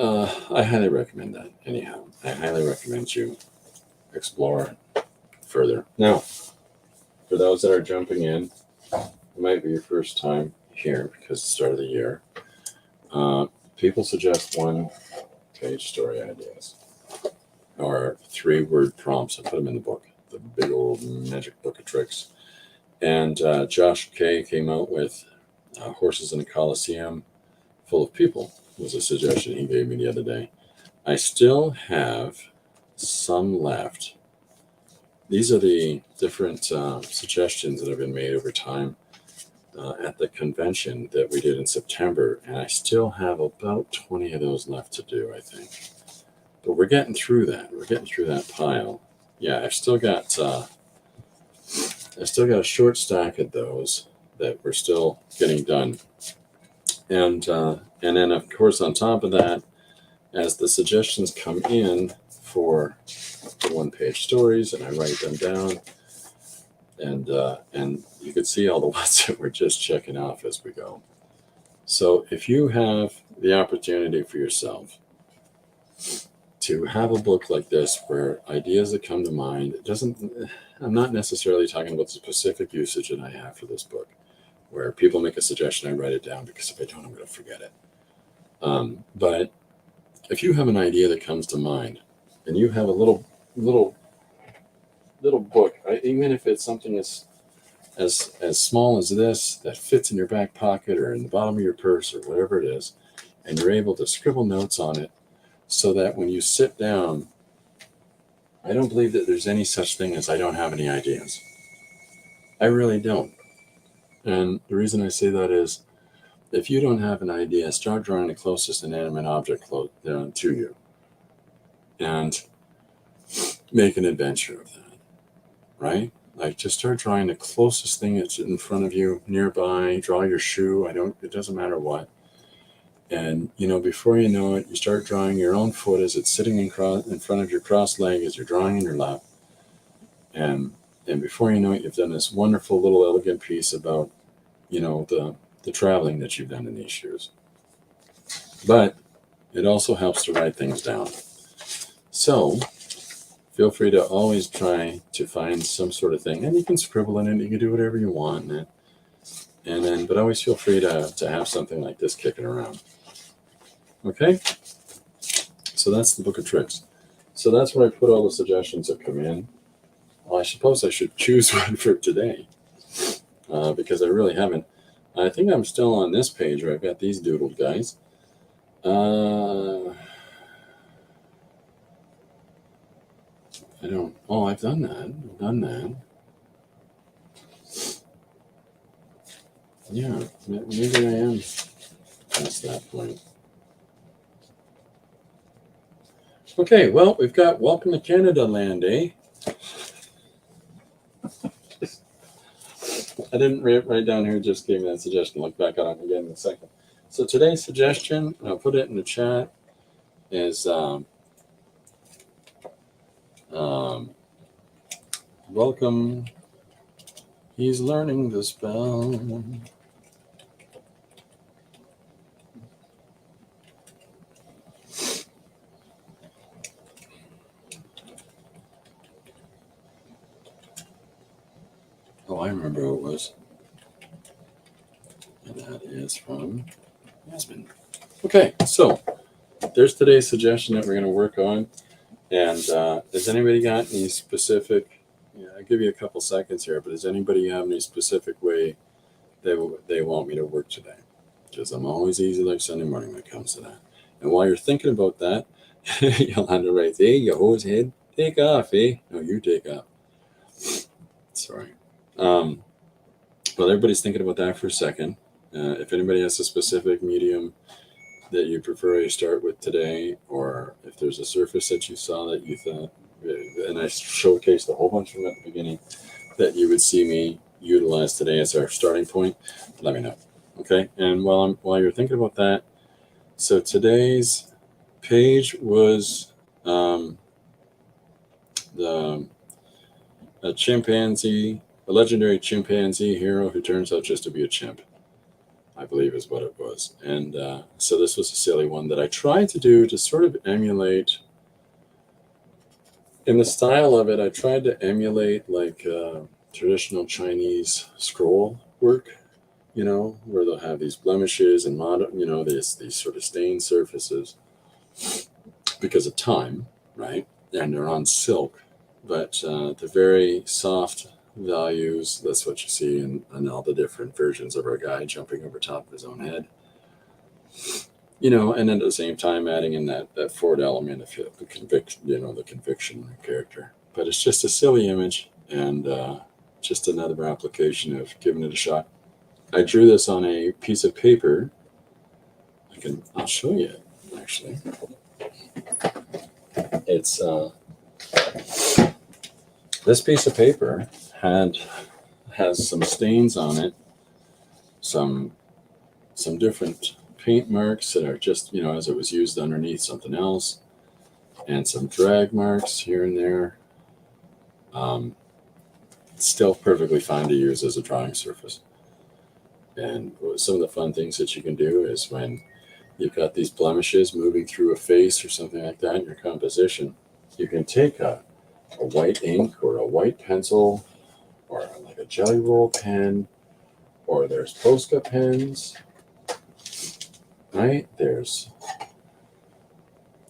I highly recommend that. Anyhow, I highly recommend you explore further. Now, for those that are jumping in, it might be your first time here because it's the start of the year. People suggest one-page story ideas or 3-word prompts. I put them in the book, the big old magic book of tricks. And Josh Kay came out with Horses in a Coliseum Full of People was a suggestion he gave me the other day. I still have some left. These are the different suggestions that have been made over time at the convention that we did in September, and I still have about 20 of those left to do, I think. But we're getting through that. We're getting through that pile. Yeah, I've still got a short stack of those that we're still getting done. And then, of course, on top of that, as the suggestions come in for the one-page stories, and I write them down, and you can see all the ones that we're just checking off as we go. So if you have the opportunity for yourself to have a book like this where ideas that come to mind, I'm not necessarily talking about the specific usage that I have for this book, where people make a suggestion, I write it down, because if I don't, I'm going to forget it. But if you have an idea that comes to mind, and you have a little book, even if it's something as small as this that fits in your back pocket or in the bottom of your purse or whatever it is, and you're able to scribble notes on it so that when you sit down, I don't believe that there's any such thing as I don't have any ideas. I really don't. And the reason I say that is, if you don't have an idea, start drawing the closest inanimate object to you and make an adventure of that, right? Like, just start drawing the closest thing that's in front of you, nearby. Draw your shoe. It doesn't matter what. And, before you know it, you start drawing your own foot as it's sitting in front of your crossed leg as you're drawing in your lap. And before you know it, you've done this wonderful little elegant piece about, the traveling that you've done in these years. But it also helps to write things down. So feel free to always try to find some sort of thing. And you can scribble in it. You can do whatever you want. But always feel free to have something like this kicking around. Okay? So that's the book of tricks. So that's where I put all the suggestions that come in. Well, I suppose I should choose one for today because I really haven't. I think I'm still on this page where I've got these doodled guys. I've done that. Yeah, maybe I am past that point. Okay, well, we've got Welcome to Canada Land, eh? I didn't write down here, just gave me that suggestion. Look back on it again in a second. So today's suggestion, I'll put it in the chat, is welcome. He's learning the spell. Oh, I remember who it was. And that is from Yasmin. Okay, so there's today's suggestion that we're going to work on. And has anybody got any specific, I'll give you a couple seconds here, but does anybody have any specific way they want me to work today? Because I'm always easy like Sunday morning when it comes to that. And while you're thinking about that, Yolanda writes, hey, you hose head, take off, eh? No, you take off. Sorry. Well, everybody's thinking about that for a second. If anybody has a specific medium that you prefer to start with today, or if there's a surface that you saw that you thought, and I showcased a whole bunch of them at the beginning, that you would see me utilize today as our starting point, let me know. Okay, and while you're thinking about that, so today's page was the a legendary chimpanzee hero who turns out just to be a chimp, I believe is what it was. And so this was a silly one that I tried to do to sort of emulate. In the style of it, I tried to emulate like traditional Chinese scroll work, where they'll have these blemishes and these sort of stained surfaces because of time, right? And they're on silk, but the very soft values, that's what you see in all the different versions of our guy jumping over top of his own head. And then at the same time adding in that forward element of the conviction character. But it's just a silly image and just another application of giving it a shot. I drew this on a piece of paper. I'll show you it, actually. It's this piece of paper has some stains on it, some different paint marks that are just, as it was used underneath something else, and some drag marks here and there. It's still perfectly fine to use as a drawing surface. And some of the fun things that you can do is when you've got these blemishes moving through a face or something like that in your composition, you can take a white ink or a white pencil or like a jelly roll pen, or there's Posca pens, right? There's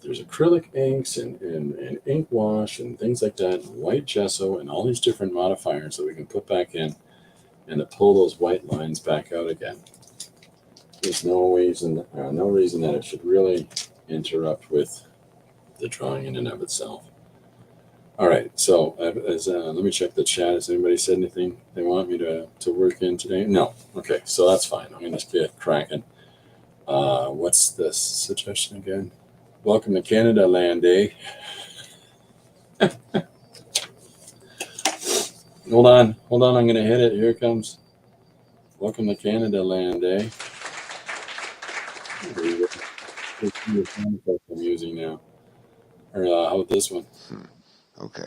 acrylic inks and ink wash and things like that, and white gesso and all these different modifiers that we can put back in and to pull those white lines back out again. There's no reason that it should really interrupt with the drawing in and of itself. All right, so let me check the chat. Has anybody said anything they want me to work in today? No. Okay, so that's fine. I'm going to get cracking. What's this suggestion again? Welcome to Canada Land, eh? Hold on. I'm going to hit it. Here it comes. Welcome to Canada Land, eh? I'm using now. Or how about this one? Okay.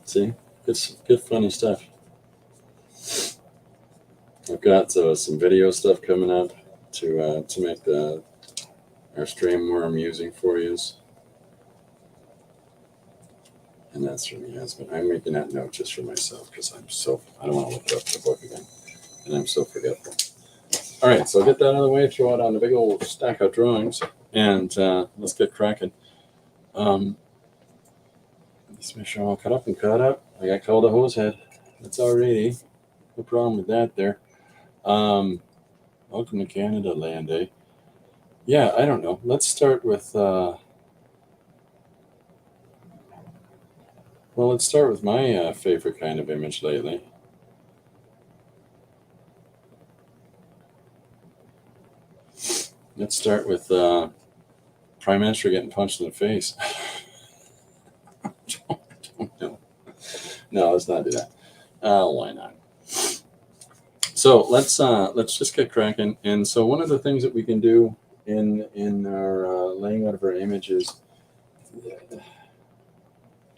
See? Good funny stuff. I've got some video stuff coming up to make our stream more amusing for you. And that's from the husband. I'm making that note just for myself because I don't want to look up the book again. And I'm so forgetful. All right, so I'll get that out of the way, throw it on the big old stack of drawings, and let's get cracking. Let's make sure I'm all cut up and cut up. I got called a hose head. That's already no problem with that there. Welcome to Canada Land, eh? Yeah, I don't know. Let's start with let's start with my favorite kind of image lately. Let's start with Prime Minister getting punched in the face. No, let's not do that. Why not? So let's just get cracking. And so one of the things that we can do in our laying out of our images,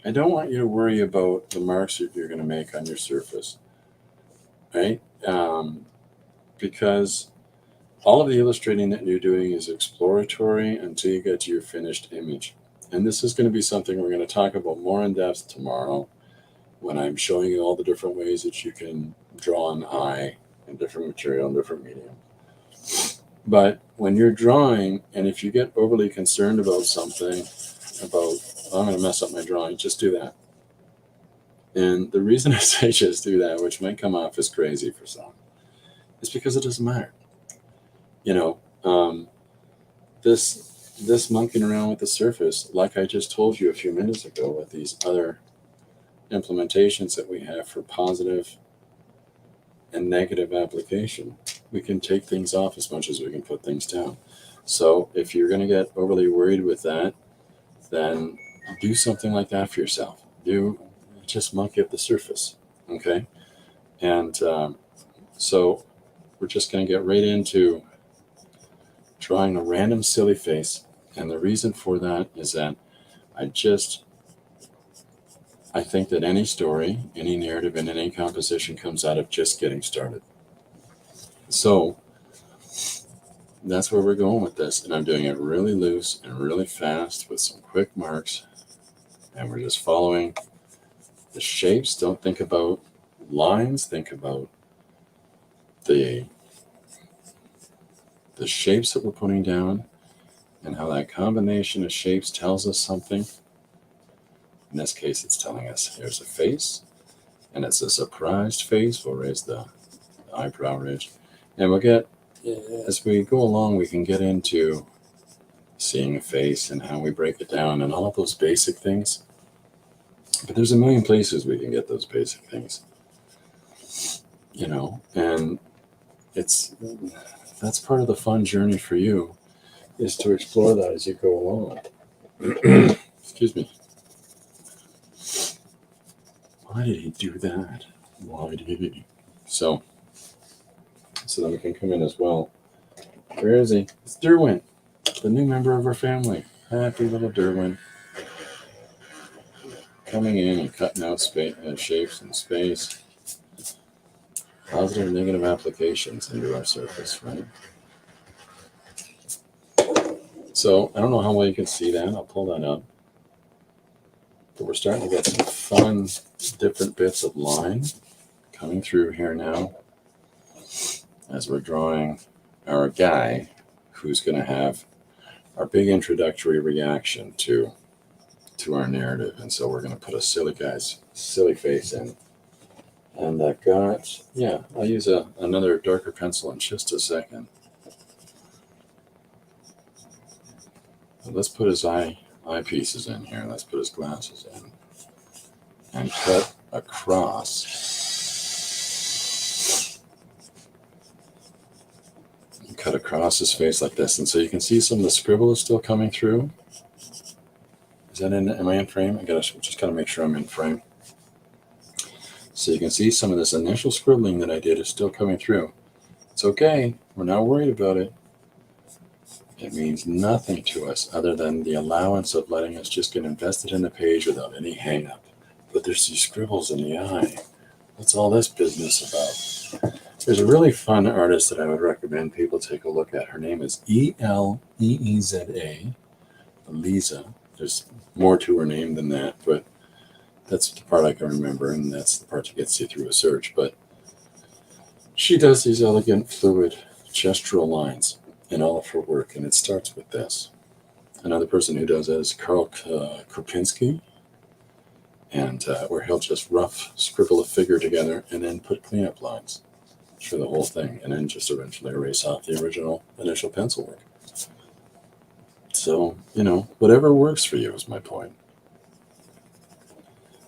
I don't want you to worry about the marks that you're going to make on your surface, right? Because all of the illustrating that you're doing is exploratory until you get to your finished image. And this is going to be something we're going to talk about more in depth tomorrow when I'm showing you all the different ways that you can draw an eye in different material and different medium. But when you're drawing, and if you get overly concerned about something, I'm going to mess up my drawing, just do that. And the reason I say just do that, which might come off as crazy for some, is because it doesn't matter. This monkeying around with the surface, like I just told you a few minutes ago with these other implementations that we have for positive and negative application, we can take things off as much as we can put things down. So if you're going to get overly worried with that, then do something like that for yourself. just monkey up the surface, okay? And so we're just going to get right into drawing a random silly face. And the reason for that is that I think that any story, any narrative, and any composition comes out of just getting started. So that's where we're going with this. And I'm doing it really loose and really fast with some quick marks. And we're just following the shapes. Don't think about lines. Think about the shapes that we're putting down and how that combination of shapes tells us something. In this case, it's telling us here's a face, and it's a surprised face. We'll raise the eyebrow ridge, and we'll get, as we go along, we can get into seeing a face and how we break it down and all of those basic things. But there's a million places we can get those basic things, and that's part of the fun journey for you, is to explore that as you go along. Excuse me. Why did he do that? Why did he? So then we can come in as well. Where is he? It's Derwin, the new member of our family. Happy little Derwin. Coming in and cutting out shapes and space. Positive and negative applications into our surface, right? So I don't know how well you can see that. I'll pull that up. But we're starting to get some fun, different bits of line coming through here now as we're drawing our guy who's going to have our big introductory reaction to our narrative. And so we're going to put a silly face in. And I'll use another darker pencil in just a second. Let's put his eyepieces in here. Let's put his glasses in and cut across. Cut across his face like this. And so you can see some of the scribble is still coming through. Am I in frame? Just gotta make sure I'm in frame. So you can see some of this initial scribbling that I did is still coming through. It's okay. We're not worried about it. It means nothing to us other than the allowance of letting us just get invested in the page without any hang up. But there's these scribbles in the eye. What's all this business about? There's a really fun artist that I would recommend people take a look at. Her name is Eleeza, Eliza. There's more to her name than that, but that's the part I can remember, and that's the part you get to see through a search. But she does these elegant, fluid, gestural lines in all of her work, and it starts with this. Another person who does that is Karl Krupinski, and where he'll just rough scribble a figure together and then put cleanup lines through the whole thing, and then just eventually erase off the original initial pencil work. So, whatever works for you is my point.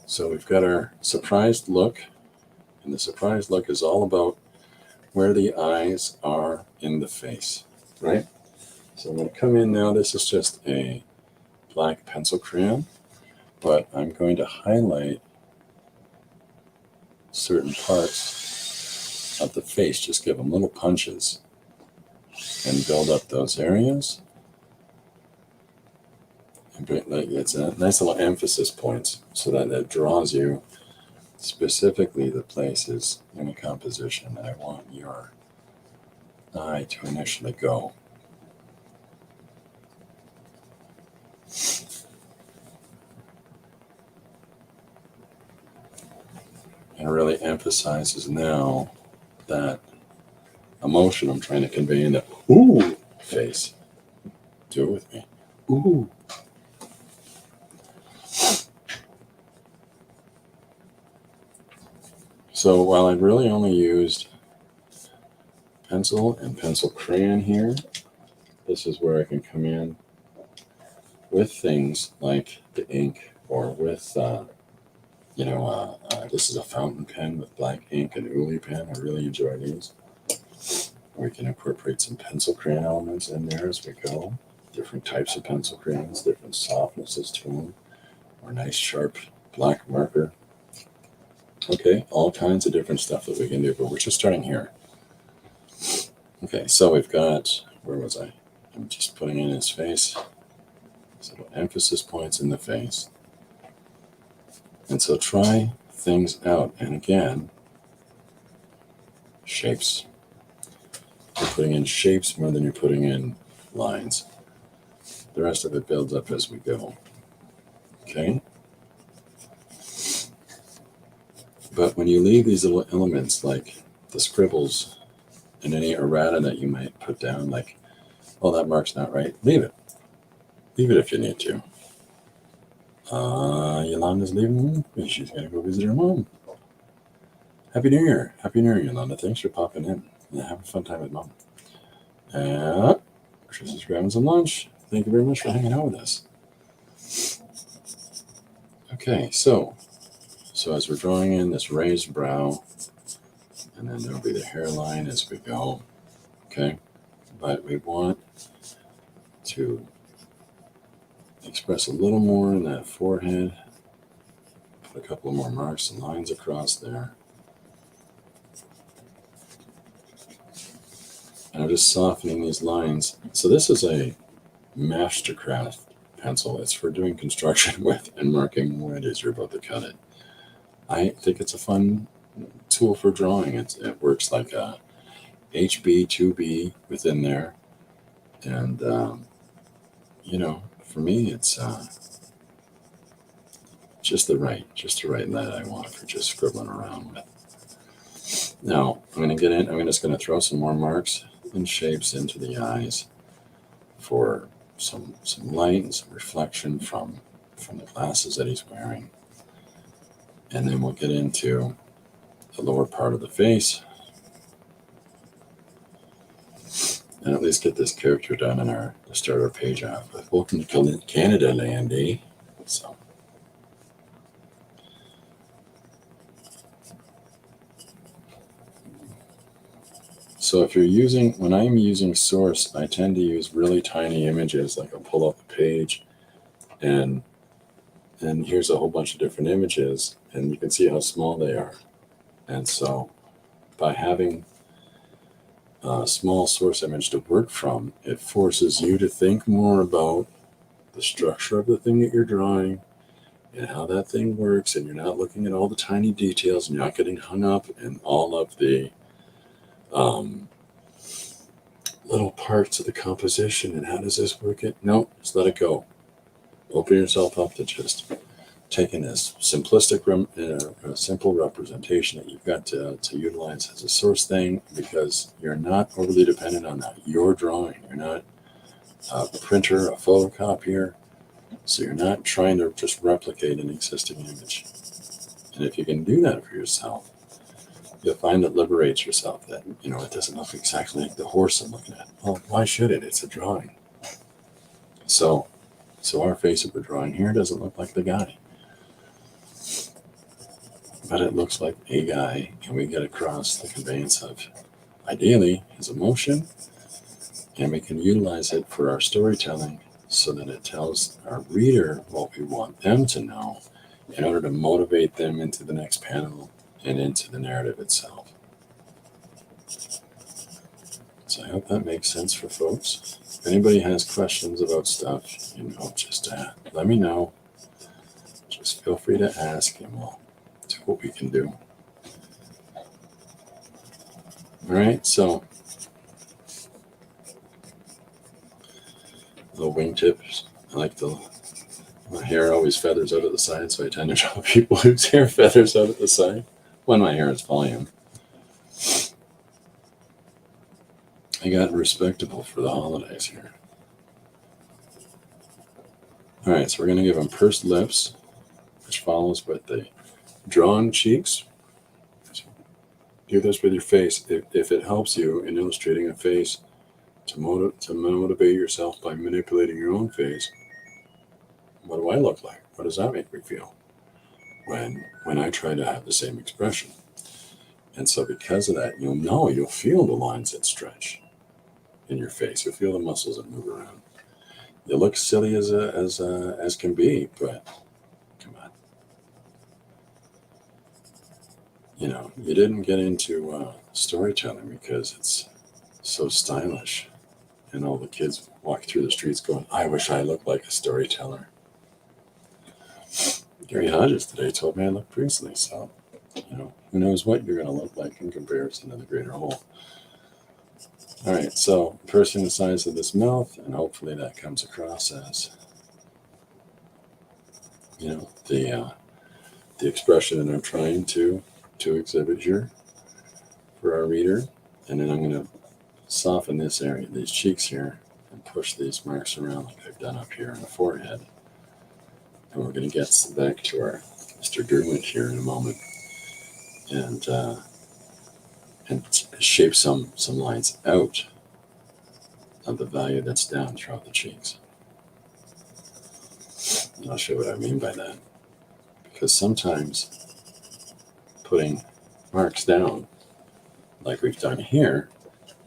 So we've got our surprised look, and the surprised look is all about where the eyes are in the face, right? So I'm going to come in now. This is just a black pencil crayon, but I'm going to highlight certain parts of the face, just give them little punches and build up those areas. And it's a nice little emphasis points so that draws you specifically the places in a composition that I want your eye to initially go. And it really emphasizes now that emotion I'm trying to convey in the ooh face. Do it with me. Ooh. So while I've really only used pencil and pencil crayon here, this is where I can come in with things like the ink, or with, this is a fountain pen with black ink and Uli pen. I really enjoy these. We can incorporate some pencil crayon elements in there as we go. Different types of pencil crayons, different softnesses to them, or nice sharp black marker. Okay, all kinds of different stuff that we can do, but we're just starting here. Okay, so we've got, where was I? I'm just putting in his face. So emphasis points in the face. And so try things out. And again, shapes. You're putting in shapes more than you're putting in lines. The rest of it builds up as we go. Okay? But when you leave these little elements like the scribbles and any errata that you might put down, like, oh, that mark's not right, leave it. Leave it if you need to. Yolanda's leaving. She's got to go visit her mom. Happy New Year. Happy New Year, Yolanda. Thanks for popping in. Yeah, have a fun time with mom. Chris is grabbing some lunch. Thank you very much for hanging out with us. Okay, so as we're drawing in this raised brow, and then there'll be the hairline as we go. Okay, but we want to express a little more in that forehead. Put a couple more marks and lines across there. And I'm just softening these lines. So this is a Mastercraft pencil. It's for doing construction with and marking wood as you're about to cut it. I think it's a fun tool for drawing. It works like a HB, 2B within there. And, for me, it's just the right lead I want for just scribbling around with. Now, I'm going to get in. I'm just going to throw some more marks and shapes into the eyes for some light and some reflection from the glasses that he's wearing. And then we'll get into the lower part of the face and at least get this character done in to start our page off with. Welcome to Canada, Landy. So if you're when I'm using source, I tend to use really tiny images. Like I'll pull up a page and here's a whole bunch of different images and you can see how small they are. And so by having a small source image to work from, it forces you to think more about the structure of the thing that you're drawing and how that thing works, and you're not looking at all the tiny details and you're not getting hung up in all of the little parts of the composition and how does this work it. No, just let it go. Open yourself up to just taking this simplistic simple representation that you've got to utilize as a source thing, because you're not overly dependent on that. You're drawing. You're not a printer, a photocopier, so you're not trying to just replicate an existing image. And if you can do that for yourself, you'll find it liberates yourself, that it doesn't look exactly like the horse I'm looking at. Well, why should it? It's a drawing. So our face that we're drawing here doesn't look like the guy, but it looks like a guy, and we get across the conveyance of, ideally, his emotion, and we can utilize it for our storytelling so that it tells our reader what we want them to know in order to motivate them into the next panel and into the narrative itself. So I hope that makes sense for folks. If anybody has questions about stuff, just let me know. Just feel free to ask, and we'll do what we can do. All right, so little wingtips. I like my hair always feathers out of the side, so I tend to draw people whose hair feathers out of the side when my hair is volume. I got respectable for the holidays here. All right, so we're going to give them pursed lips, which follows with the drawn cheeks. So do this with your face. If it helps you in illustrating a face, to motivate yourself by manipulating your own face, what do I look like? What does that make me feel when I try to have the same expression? And so because of that, you'll feel the lines that stretch in your face. You'll feel the muscles that move around. You look silly as can be, but come on. you know, you didn't get into storytelling because it's so stylish. And all the kids walk through the streets going, I wish I looked like a storyteller. Gary Hodges today told me I look priestly. So, you know, who knows what you're going to look like in comparison to the greater whole. All right, so pursing the size of this mouth, and hopefully that comes across as, you know, the expression that I'm trying to exhibit here for our reader. And then I'm going to soften this area, these cheeks here, and push these marks around like I've done up here on the forehead. And we're going to get back to our Mr. Derwent here in a moment, and shape some lines out of the value that's down throughout the cheeks. And I'll show you what I mean by that. Because sometimes putting marks down, like we've done here,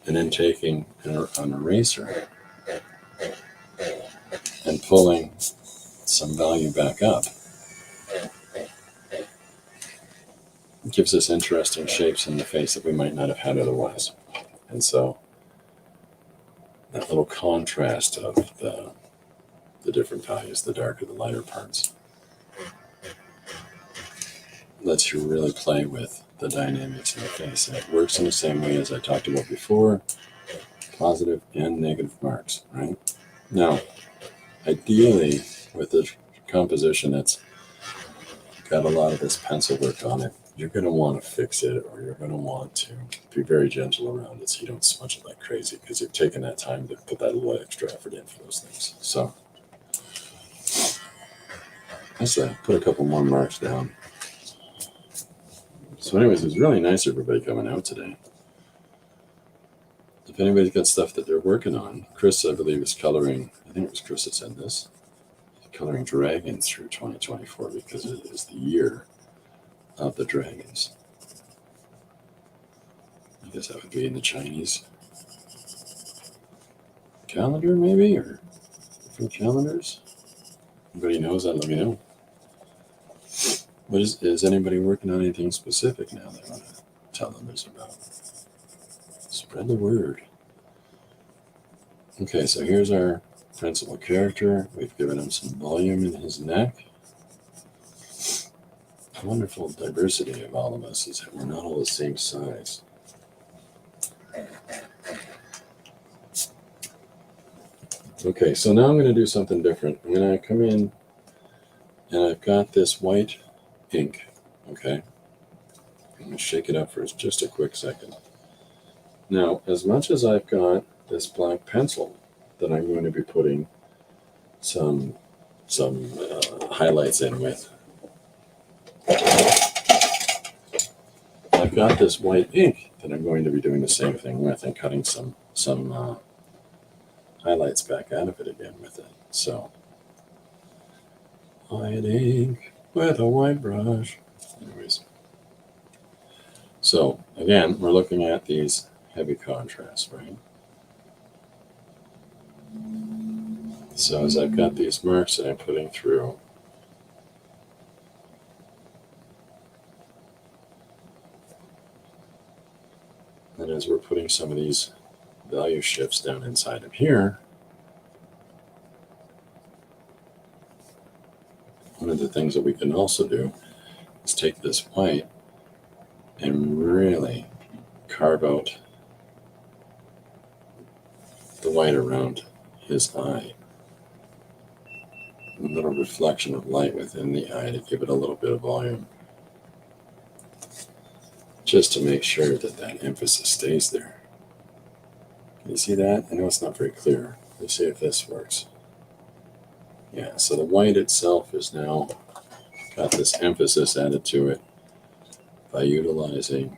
and then taking an eraser and pulling some value back up, it gives us interesting shapes in the face that we might not have had otherwise. And so that little contrast of the different values, the darker, the lighter parts, lets you really play with the dynamics in the face. And it works in the same way as I talked about before, positive and negative marks, right? Now, ideally, with a composition that's got a lot of this pencil work on it, you're going to want to fix it, or you're going to want to be very gentle around it so you don't smudge it like crazy, because you've taken that time to put that little extra effort in for those things. So let's put a couple more marks down. So anyways, it was really nice everybody coming out today. If anybody's got stuff that they're working on, Chris, I believe, is coloring, I think it was Chris that said this, coloring dragons through 2024 because it is the year of the dragons. I guess that would be in the Chinese calendar, maybe, or different calendars. Anybody knows that? Let me know. What is anybody working on anything specific now they want to tell others about? Spread the word. Okay, so here's our principal character. We've given him some volume in his neck. The wonderful diversity of all of us is that we're not all the same size. Okay, so now I'm going to do something different. I'm going to come in, and I've got this white ink, okay? I'm going to shake it up for just a quick second. Now, as much as I've got this black pencil that I'm going to be putting some highlights in with, I've got this white ink that I'm going to be doing the same thing with and cutting some highlights back out of it again with it. So, white ink with a white brush. Anyways, so again, we're looking at these heavy contrasts, right? So as I've got these marks that I'm putting through, and as we're putting some of these value shifts down inside of here, one of the things that we can also do is take this white and really carve out the white around his eye. A little reflection of light within the eye to give it a little bit of volume, just to make sure that that emphasis stays there. Can you see that? I know it's not very clear. Let's see if this works. Yeah, so the white itself is now got this emphasis added to it by utilizing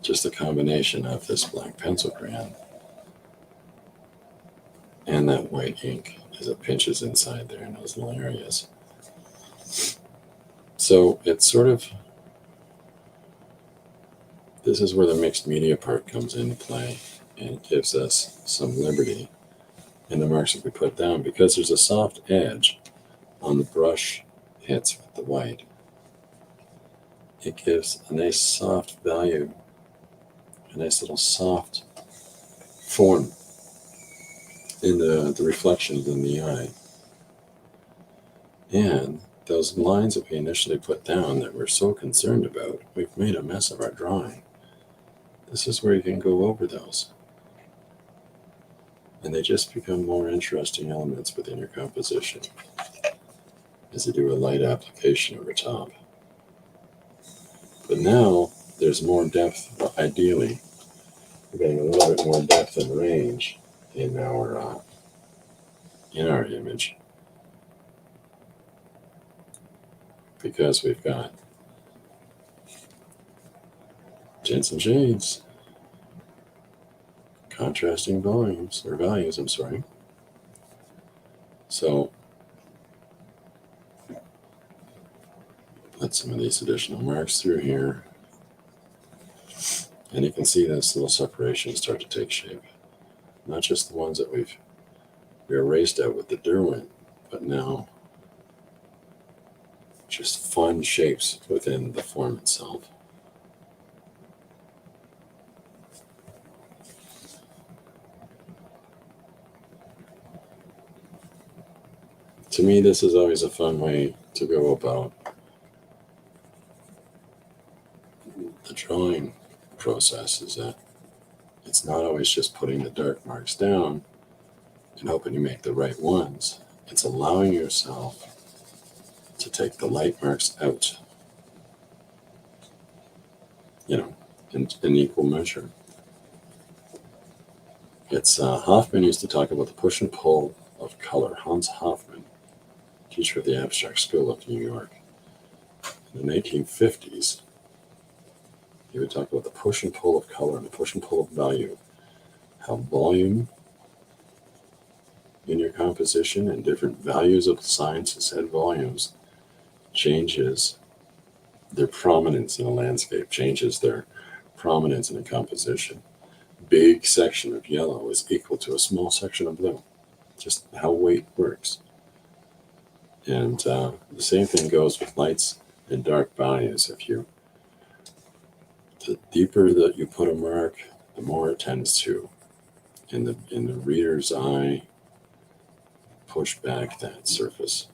just a combination of this black pencil crayon and that white ink as it pinches inside there in those little areas. So it's sort of, this is where the mixed media part comes into play, and it gives us some liberty in the marks that we put down, because there's a soft edge on the brush hits with the white, it gives a nice soft value, a nice little soft form in the reflections in the eye. And those lines that we initially put down that we're so concerned about, we've made a mess of our drawing. This is where you can go over those. And they just become more interesting elements within your composition as you do a light application over top. But now there's more depth, ideally. We're getting a little bit more depth and range in our image, because we've got tints and shades, contrasting values, I'm sorry. So put some of these additional marks through here, and you can see this little separation start to take shape. Not just the ones that we erased out with the Derwent, but now just fun shapes within the form itself. To me, this is always a fun way to go about the drawing process, is that it's not always just putting the dark marks down and hoping you make the right ones. It's allowing yourself to take the light marks out, in equal measure. It's Hoffman used to talk about the push and pull of color. Hans Hoffman, teacher of the Abstract School of New York. In the 1950s, he would talk about the push and pull of color and the push and pull of value, how volume in your composition and different values of signs and said volumes changes their prominence in a landscape, changes their prominence in a composition. Big section of yellow is equal to a small section of blue, just how weight works. And the same thing goes with lights and dark values. The deeper that you put a mark, the more it tends to, in the reader's eye, push back that surface.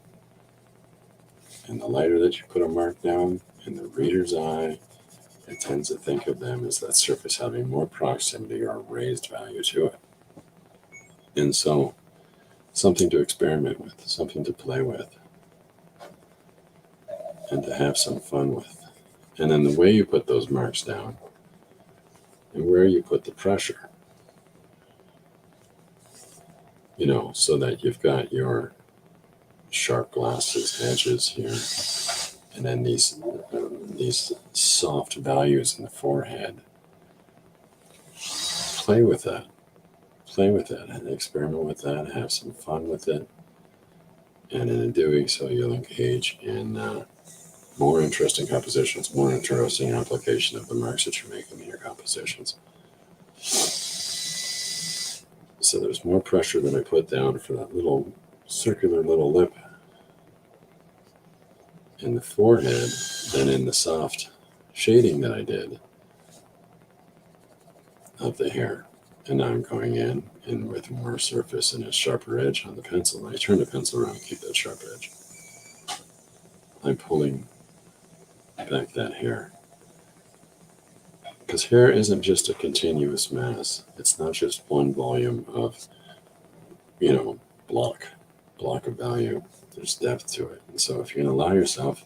And the lighter that you put a mark down in the reader's eye, it tends to think of them as that surface having more proximity or raised value to it. And so, something to experiment with, something to play with, and to have some fun with. And then the way you put those marks down, and where you put the pressure, so that you've got your sharp glasses edges here, and then these soft values in the forehead. Play with that, and experiment with that, have some fun with it, and in doing so, you'll engage in more interesting compositions, more interesting application of the marks that you're making in your compositions. So there's more pressure that I put down for that little circular little lip in the forehead than in the soft shading that I did of the hair. And now I'm going in with more surface and a sharper edge on the pencil. And I turn the pencil around and keep that sharp edge. I'm pulling back that hair. Because hair isn't just a continuous mass. It's not just one volume of, block of value. There's depth to it. And so if you're going to allow yourself,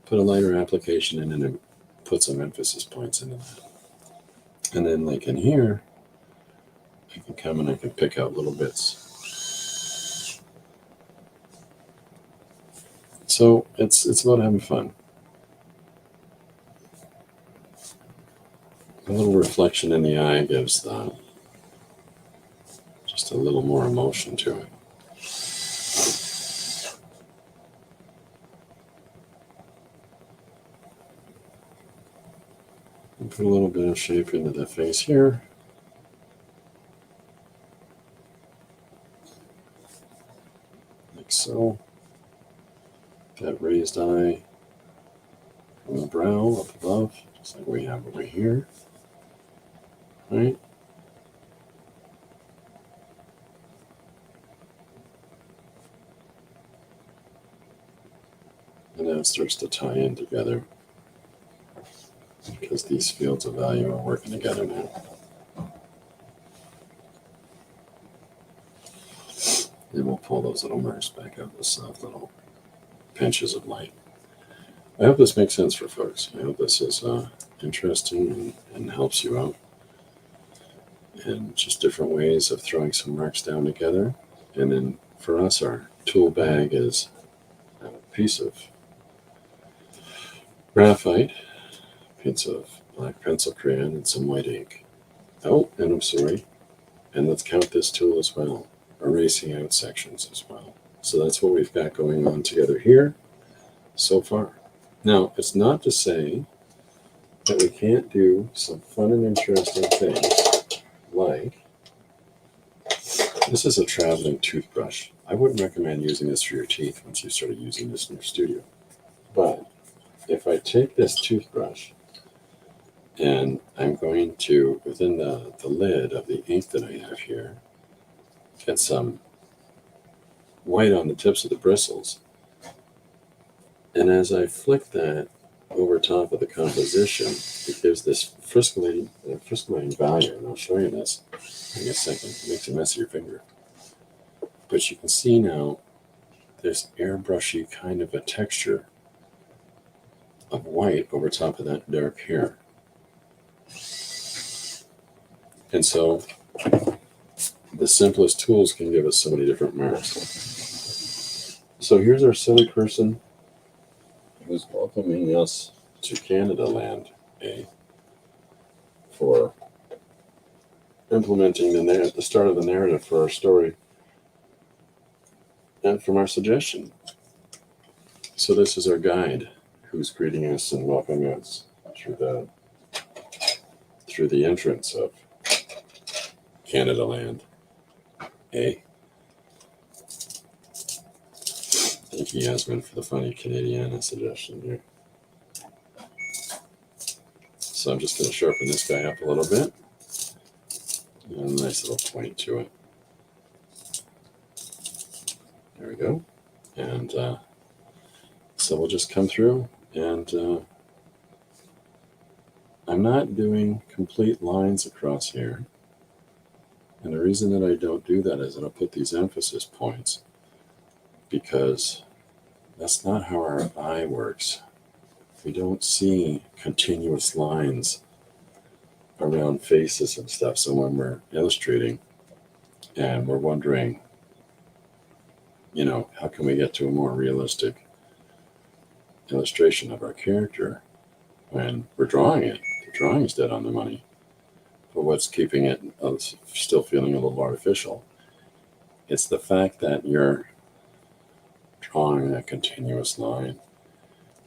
put a lighter application in and put some emphasis points into that. And then like in here, I can come and I can pick out little bits. So it's about having fun. A little reflection in the eye gives just a little more emotion to it. And put a little bit of shape into the face here. Like so. that raised eye from the brow up above, just like we have over here, right? And that starts to tie in together because these fields of value are working together now. And we'll pull those little marks back out, the soft little pinches of light. I hope this makes sense for folks. I hope this is interesting and helps you out. And just different ways of throwing some marks down together. And then for us, our tool bag is a piece of graphite, a piece of black pencil crayon, and some white ink. Oh, and I'm sorry. And let's count this tool as well, erasing out sections as well. So that's what we've got going on together here so far. Now, it's not to say that we can't do some fun and interesting things like, this is a traveling toothbrush. I wouldn't recommend using this for your teeth once you started using this in your studio. But if I take this toothbrush and I'm going to, within the lid of the ink that I have here, get some white on the tips of the bristles. And as I flick that over top of the composition, it gives this friscolating value. And I'll show you this in a second. It makes a mess of your finger. But you can see now this airbrushy kind of a texture of white over top of that dark hair. And so the simplest tools can give us so many different marks. So here's our silly person who's welcoming us to Canada Land, for implementing the start of the narrative for our story and from our suggestion. So this is our guide who's greeting us and welcoming us through the entrance of Canada Land. Thank you, Yasmin, for the funny Canadiana suggestion here. So I'm just going to sharpen this guy up a little bit. And a nice little point to it. There we go. And so we'll just come through, and I'm not doing complete lines across here. And the reason that I don't do that is that I'll put these emphasis points, because that's not how our eye works. We don't see continuous lines around faces and stuff. So when we're illustrating and we're wondering, how can we get to a more realistic illustration of our character when we're drawing it? The drawing is dead on the money. But what's keeping it still feeling a little artificial? It's the fact that you're drawing a continuous line,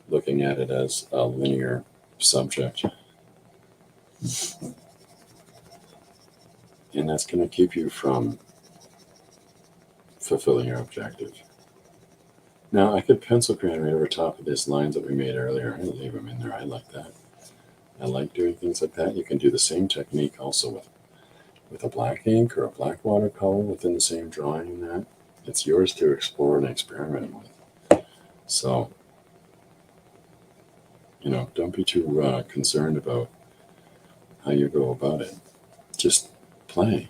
looking at it as a linear subject. And that's going to keep you from fulfilling your objective. Now, I could pencil crayon right over top of these lines that we made earlier. I'll leave them in there. I like that. I like doing things like that. You can do the same technique also with a black ink or a black watercolor within the same drawing. That it's yours to explore and experiment with. So, don't be too concerned about how you go about it. Just play.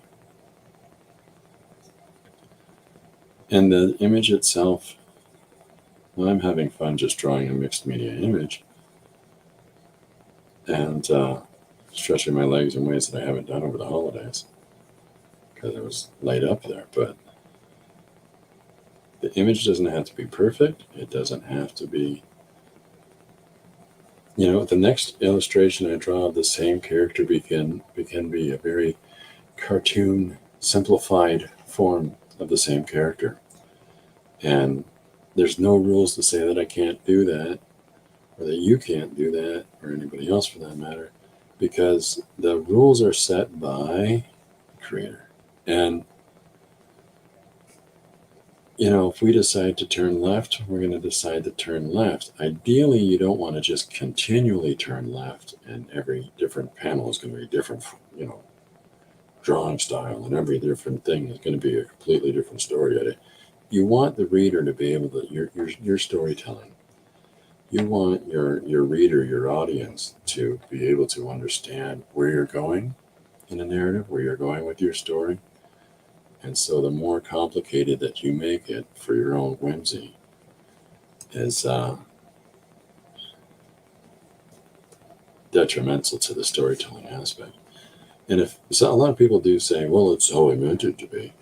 And the image itself, I'm having fun just drawing a mixed media image and stretching my legs in ways that I haven't done over the holidays because it was light up there. But the image doesn't have to be perfect. It doesn't have to be, the next illustration I draw of the same character can be a very cartoon, simplified form of the same character. And there's no rules to say that I can't do that, or that you can't do that, or anybody else for that matter, because the rules are set by the creator. And if we decide to turn left, we're going to decide to turn left. Ideally, you don't want to just continually turn left, and every different panel is going to be different, drawing style, and every different thing is going to be a completely different story. You want the reader to be able to, your storytelling. You want your reader, your audience, to be able to understand where you're going in a narrative, where you're going with your story. And so the more complicated that you make it for your own whimsy is detrimental to the storytelling aspect. And a lot of people do say, well, it's how I meant it to be.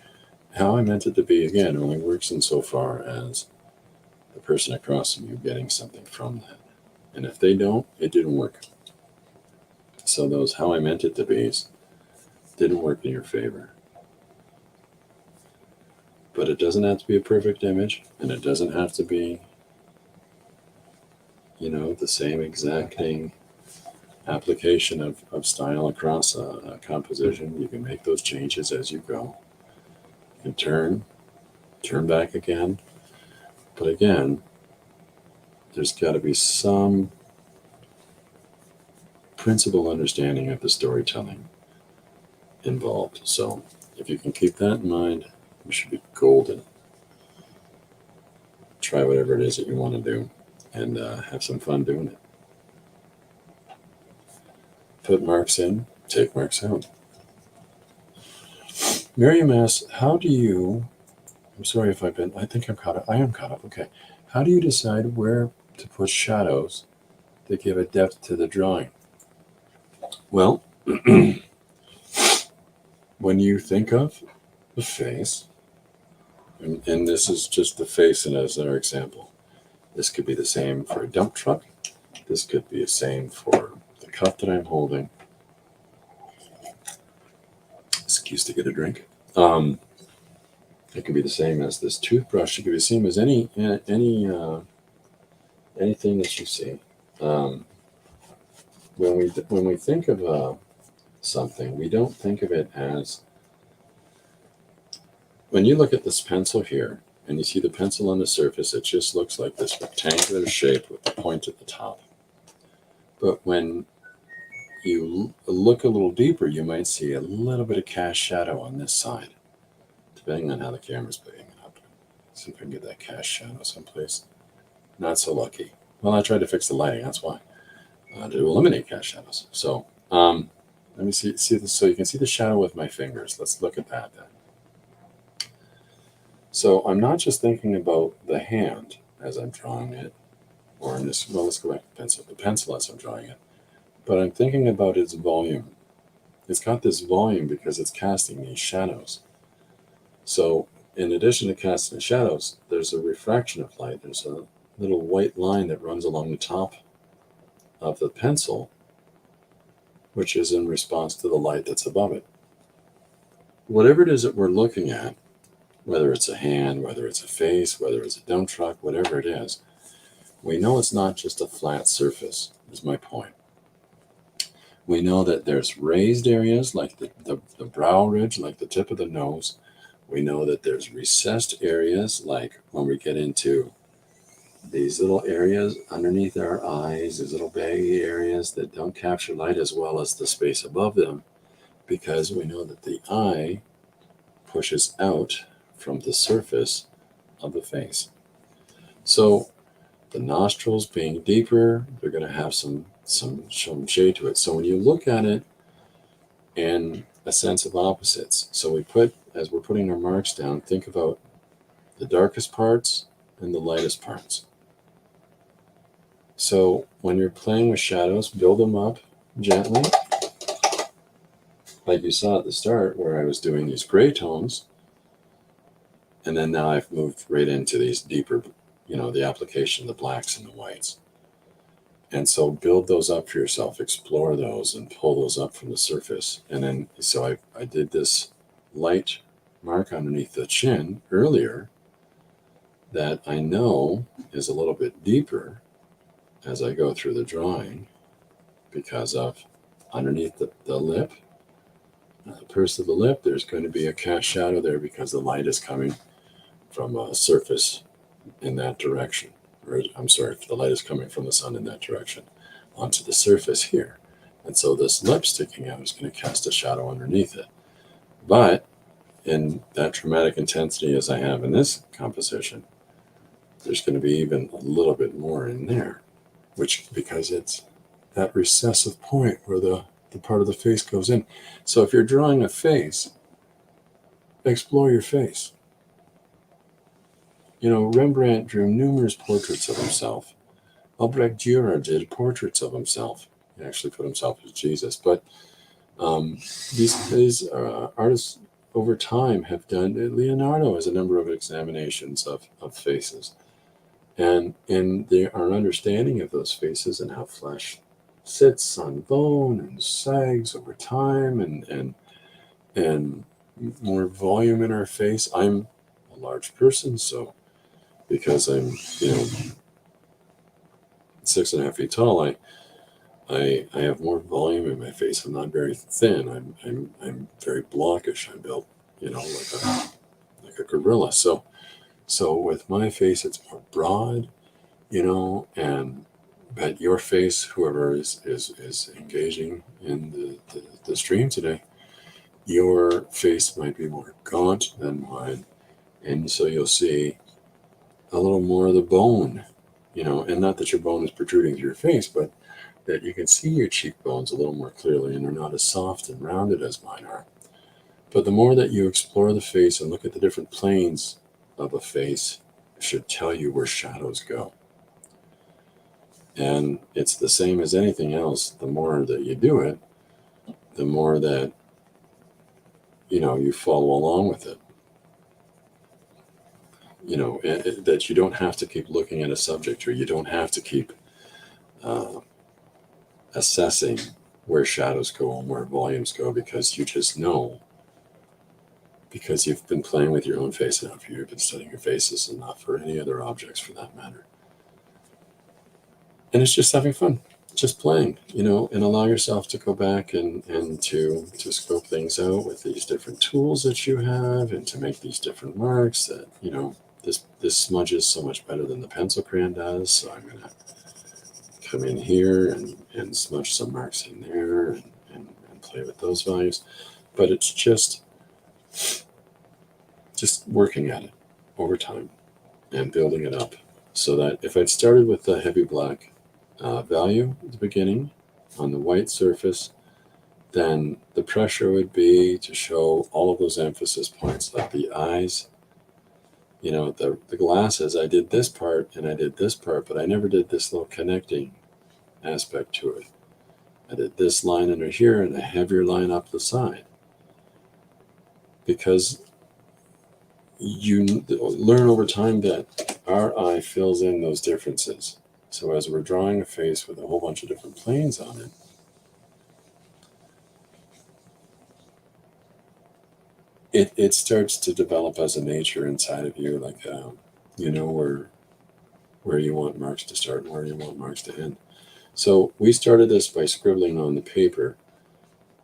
How I meant it to be, again, only works insofar as the person across from you getting something from that. And if they don't, it didn't work. So those how I meant it to be's didn't work in your favor. But it doesn't have to be a perfect image, and it doesn't have to be, the same exacting application of style across a composition. You can make those changes as you go. You can turn back again. But again, there's got to be some principal understanding of the storytelling involved. So if you can keep that in mind, you should be golden. Try whatever it is that you want to do, and have some fun doing it. Put marks in, take marks out. Miriam asks, I'm sorry if I think I'm caught up. I am caught up, okay. How do you decide where to put shadows that give a depth to the drawing? Well, when you think of the face, and this is just the face as our example. This could be the same for a dump truck. This could be the same for the cup that I'm holding. Excuse to get a drink. It could be the same as this toothbrush. It could be the same as anything that you see. When we think of something, we don't think of it as, when you look at this pencil here and you see the pencil on the surface, it just looks like this rectangular shape with the point at the top. But when you look a little deeper, you might see a little bit of cast shadow on this side, depending on how the camera's picking it up. See if I can get that cast shadow someplace. Not so lucky. Well, I tried to fix the lighting, that's why. To eliminate cast shadows. So let me see this, so you can see the shadow with my fingers. Let's look at that then. So I'm not just thinking about the hand as I'm drawing it, or in this, let's go back to the pencil as I'm drawing it, but I'm thinking about its volume. It's got this volume because it's casting these shadows. So in addition to casting the shadows, there's a refraction of light. There's a little white line that runs along the top of the pencil, which is in response to the light that's above it. Whatever it is that we're looking at, whether it's a hand, whether it's a face, whether it's a dump truck, whatever it is, we know it's not just a flat surface, is my point. We know that there's raised areas like the brow ridge, like the tip of the nose. We know that there's recessed areas, like when we get into these little areas underneath our eyes, these little baggy areas that don't capture light as well as the space above them, because we know that the eye pushes out from the surface of the face. So the nostrils being deeper, they're going to have some shade to it. So when you look at it in a sense of opposites, so as we're putting our marks down, think about the darkest parts and the lightest parts. So when you're playing with shadows, build them up gently, like you saw at the start where I was doing these gray tones, and then now I've moved right into these deeper, the application of the blacks and the whites. And so build those up for yourself, explore those and pull those up from the surface. And then, so I did this light mark underneath the chin earlier that I know is a little bit deeper as I go through the drawing, because of underneath the lip, the purse of the lip, there's going to be a cast shadow there because the light is coming from a surface in that direction, or I'm sorry, if the light is coming from the sun in that direction onto the surface here. And so this lip sticking out is going to cast a shadow underneath it. But in that dramatic intensity as I have in this composition, there's going to be even a little bit more in there, which because it's that recessive point where the part of the face goes in. So if you're drawing a face, explore your face. You know, Rembrandt drew numerous portraits of himself. Albrecht Dürer did portraits of himself. He actually put himself as Jesus. But these artists over time have done, Leonardo has a number of examinations of faces. And in our understanding of those faces and how flesh sits on bone and sags over time and more volume in our face. I'm a large person, so because I'm 6.5 feet tall, I have more volume in my face. I'm not very thin. I'm very blockish. I'm built like a gorilla. So with my face, it's more broad, but your face, whoever is engaging in the stream today, your face might be more gaunt than mine. And so you'll see a little more of the bone, and not that your bone is protruding through your face, but that you can see your cheekbones a little more clearly and they're not as soft and rounded as mine are. But the more that you explore the face and look at the different planes of a face, it should tell you where shadows go. And it's the same as anything else. The more that you do it, the more that, you follow along with it. That you don't have to keep looking at a subject, or you don't have to keep assessing where shadows go and where volumes go, because you just know, because you've been playing with your own face enough, you've been studying your faces enough, or any other objects for that matter. And it's just having fun, just playing, and allow yourself to go back and to scope things out with these different tools that you have, and to make these different marks that, this smudges so much better than the pencil crayon does. So I'm going to come in here and smudge some marks in there and play with those values. But it's just working at it over time and building it up, so that if I'd started with the heavy black value at the beginning on the white surface, then the pressure would be to show all of those emphasis points, like the eyes, the glasses. I did this part and I did this part, but I never did this little connecting aspect to it. I did this line under here and a heavier line up the side, because you learn over time that our eye fills in those differences. So as we're drawing a face with a whole bunch of different planes on it, it starts to develop as a nature inside of you, like where you want marks to start and where you want marks to end. So we started this by scribbling on the paper,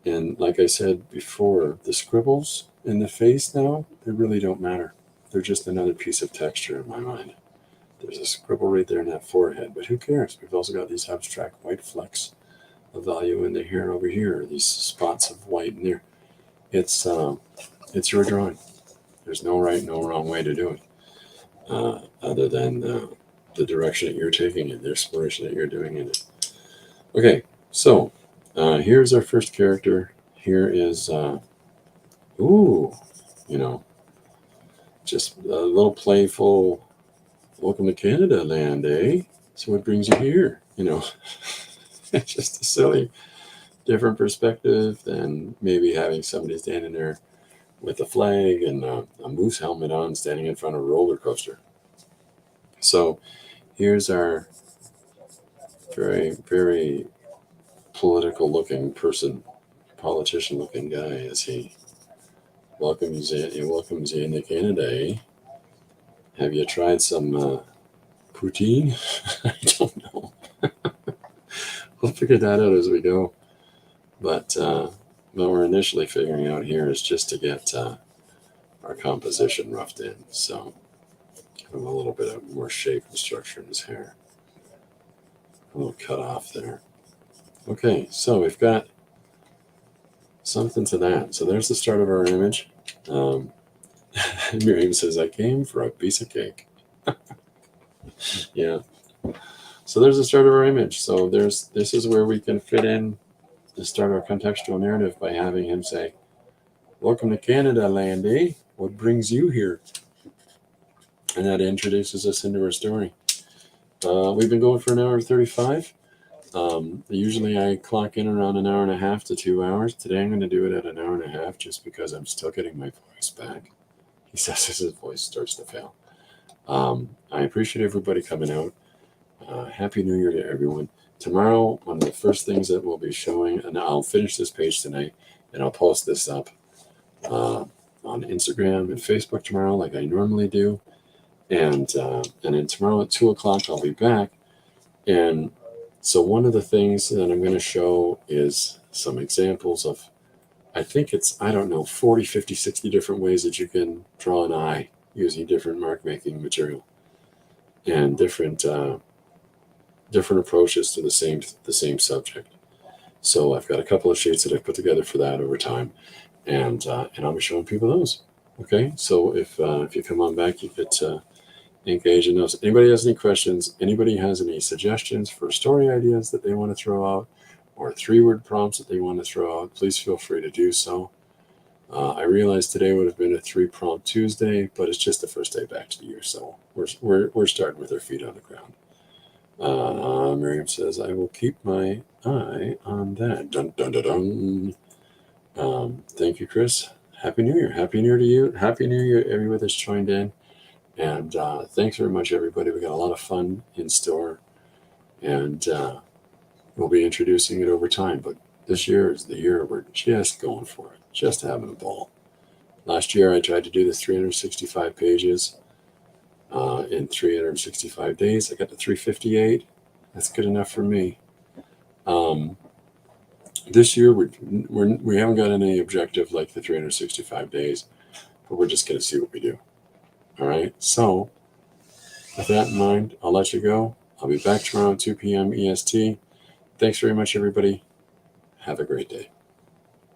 and like I said before, the scribbles in the face now, they really don't matter. They're just another piece of texture in my mind. There's a scribble right there in that forehead, but who cares? We've also got these abstract white flecks of value in the hair over here, these spots of white in there. It's your drawing. There's no right, no wrong way to do it, other than the direction that you're taking it, the exploration that you're doing in it. Okay, so here's our first character. Here is, just a little playful, welcome to Canada land, eh? So what brings you here? It's just a silly, different perspective than maybe having somebody standing there with a flag and a moose helmet on, standing in front of a roller coaster. So here's our very, very political looking person, politician looking guy, as he welcomes you into Canada, eh? Have you tried some poutine? I don't know. We'll figure that out as we go. But what we're initially figuring out here is just to get our composition roughed in. So Give him a little bit of more shape and structure in his hair. A little cut off there. Okay, so we've got something to that. So there's the start of our image. Miriam says, I came for a piece of cake. Yeah. So there's the start of our image. So this is where we can fit in to start our contextual narrative by having him say, welcome to Canada, Landy. What brings you here? And that introduces us into our story. We've been going for an hour 35. Usually I clock in around an hour and a half to 2 hours. Today I'm going to do it at an hour and a half just because I'm still getting my voice back. He says as his voice starts to fail. I appreciate everybody coming out. Happy New Year to everyone. Tomorrow, one of the first things that we'll be showing, and I'll finish this page tonight, and I'll post this up on Instagram and Facebook tomorrow like I normally do. And then tomorrow at 2 o'clock, I'll be back. And so one of the things that I'm going to show is some examples of, I think it's, 40, 50, 60 different ways that you can draw an eye using different mark making material and different approaches to the same subject. So I've got a couple of sheets that I've put together for that over time, and I'll be showing people those. Okay, so if you come on back, you get engage in those. Anybody has any questions? Anybody has any suggestions for story ideas that they want to throw out, or 3-word prompts that they want to throw out? Please feel free to do so. I realized today would have been a 3-prompt Tuesday, but it's just the first day back to the year, so we're starting with our feet on the ground. Miriam says, I will keep my eye on that. Dun, dun, dun, dun. Thank you, Chris. Happy New Year. Happy New Year to you. Happy New Year, everybody that's joined in. And thanks very much, everybody. We got a lot of fun in store, and we'll be introducing it over time. But this year is the year we're just going for it, just having a ball. Last year, I tried to do the 365 pages in 365 days. I got to 358. That's good enough for me. This year, we haven't got any objective like the 365 days, but we're just going to see what we do. All right. So with that in mind, I'll let you go. I'll be back tomorrow at 2 p.m. EST. Thanks very much, everybody. Have a great day.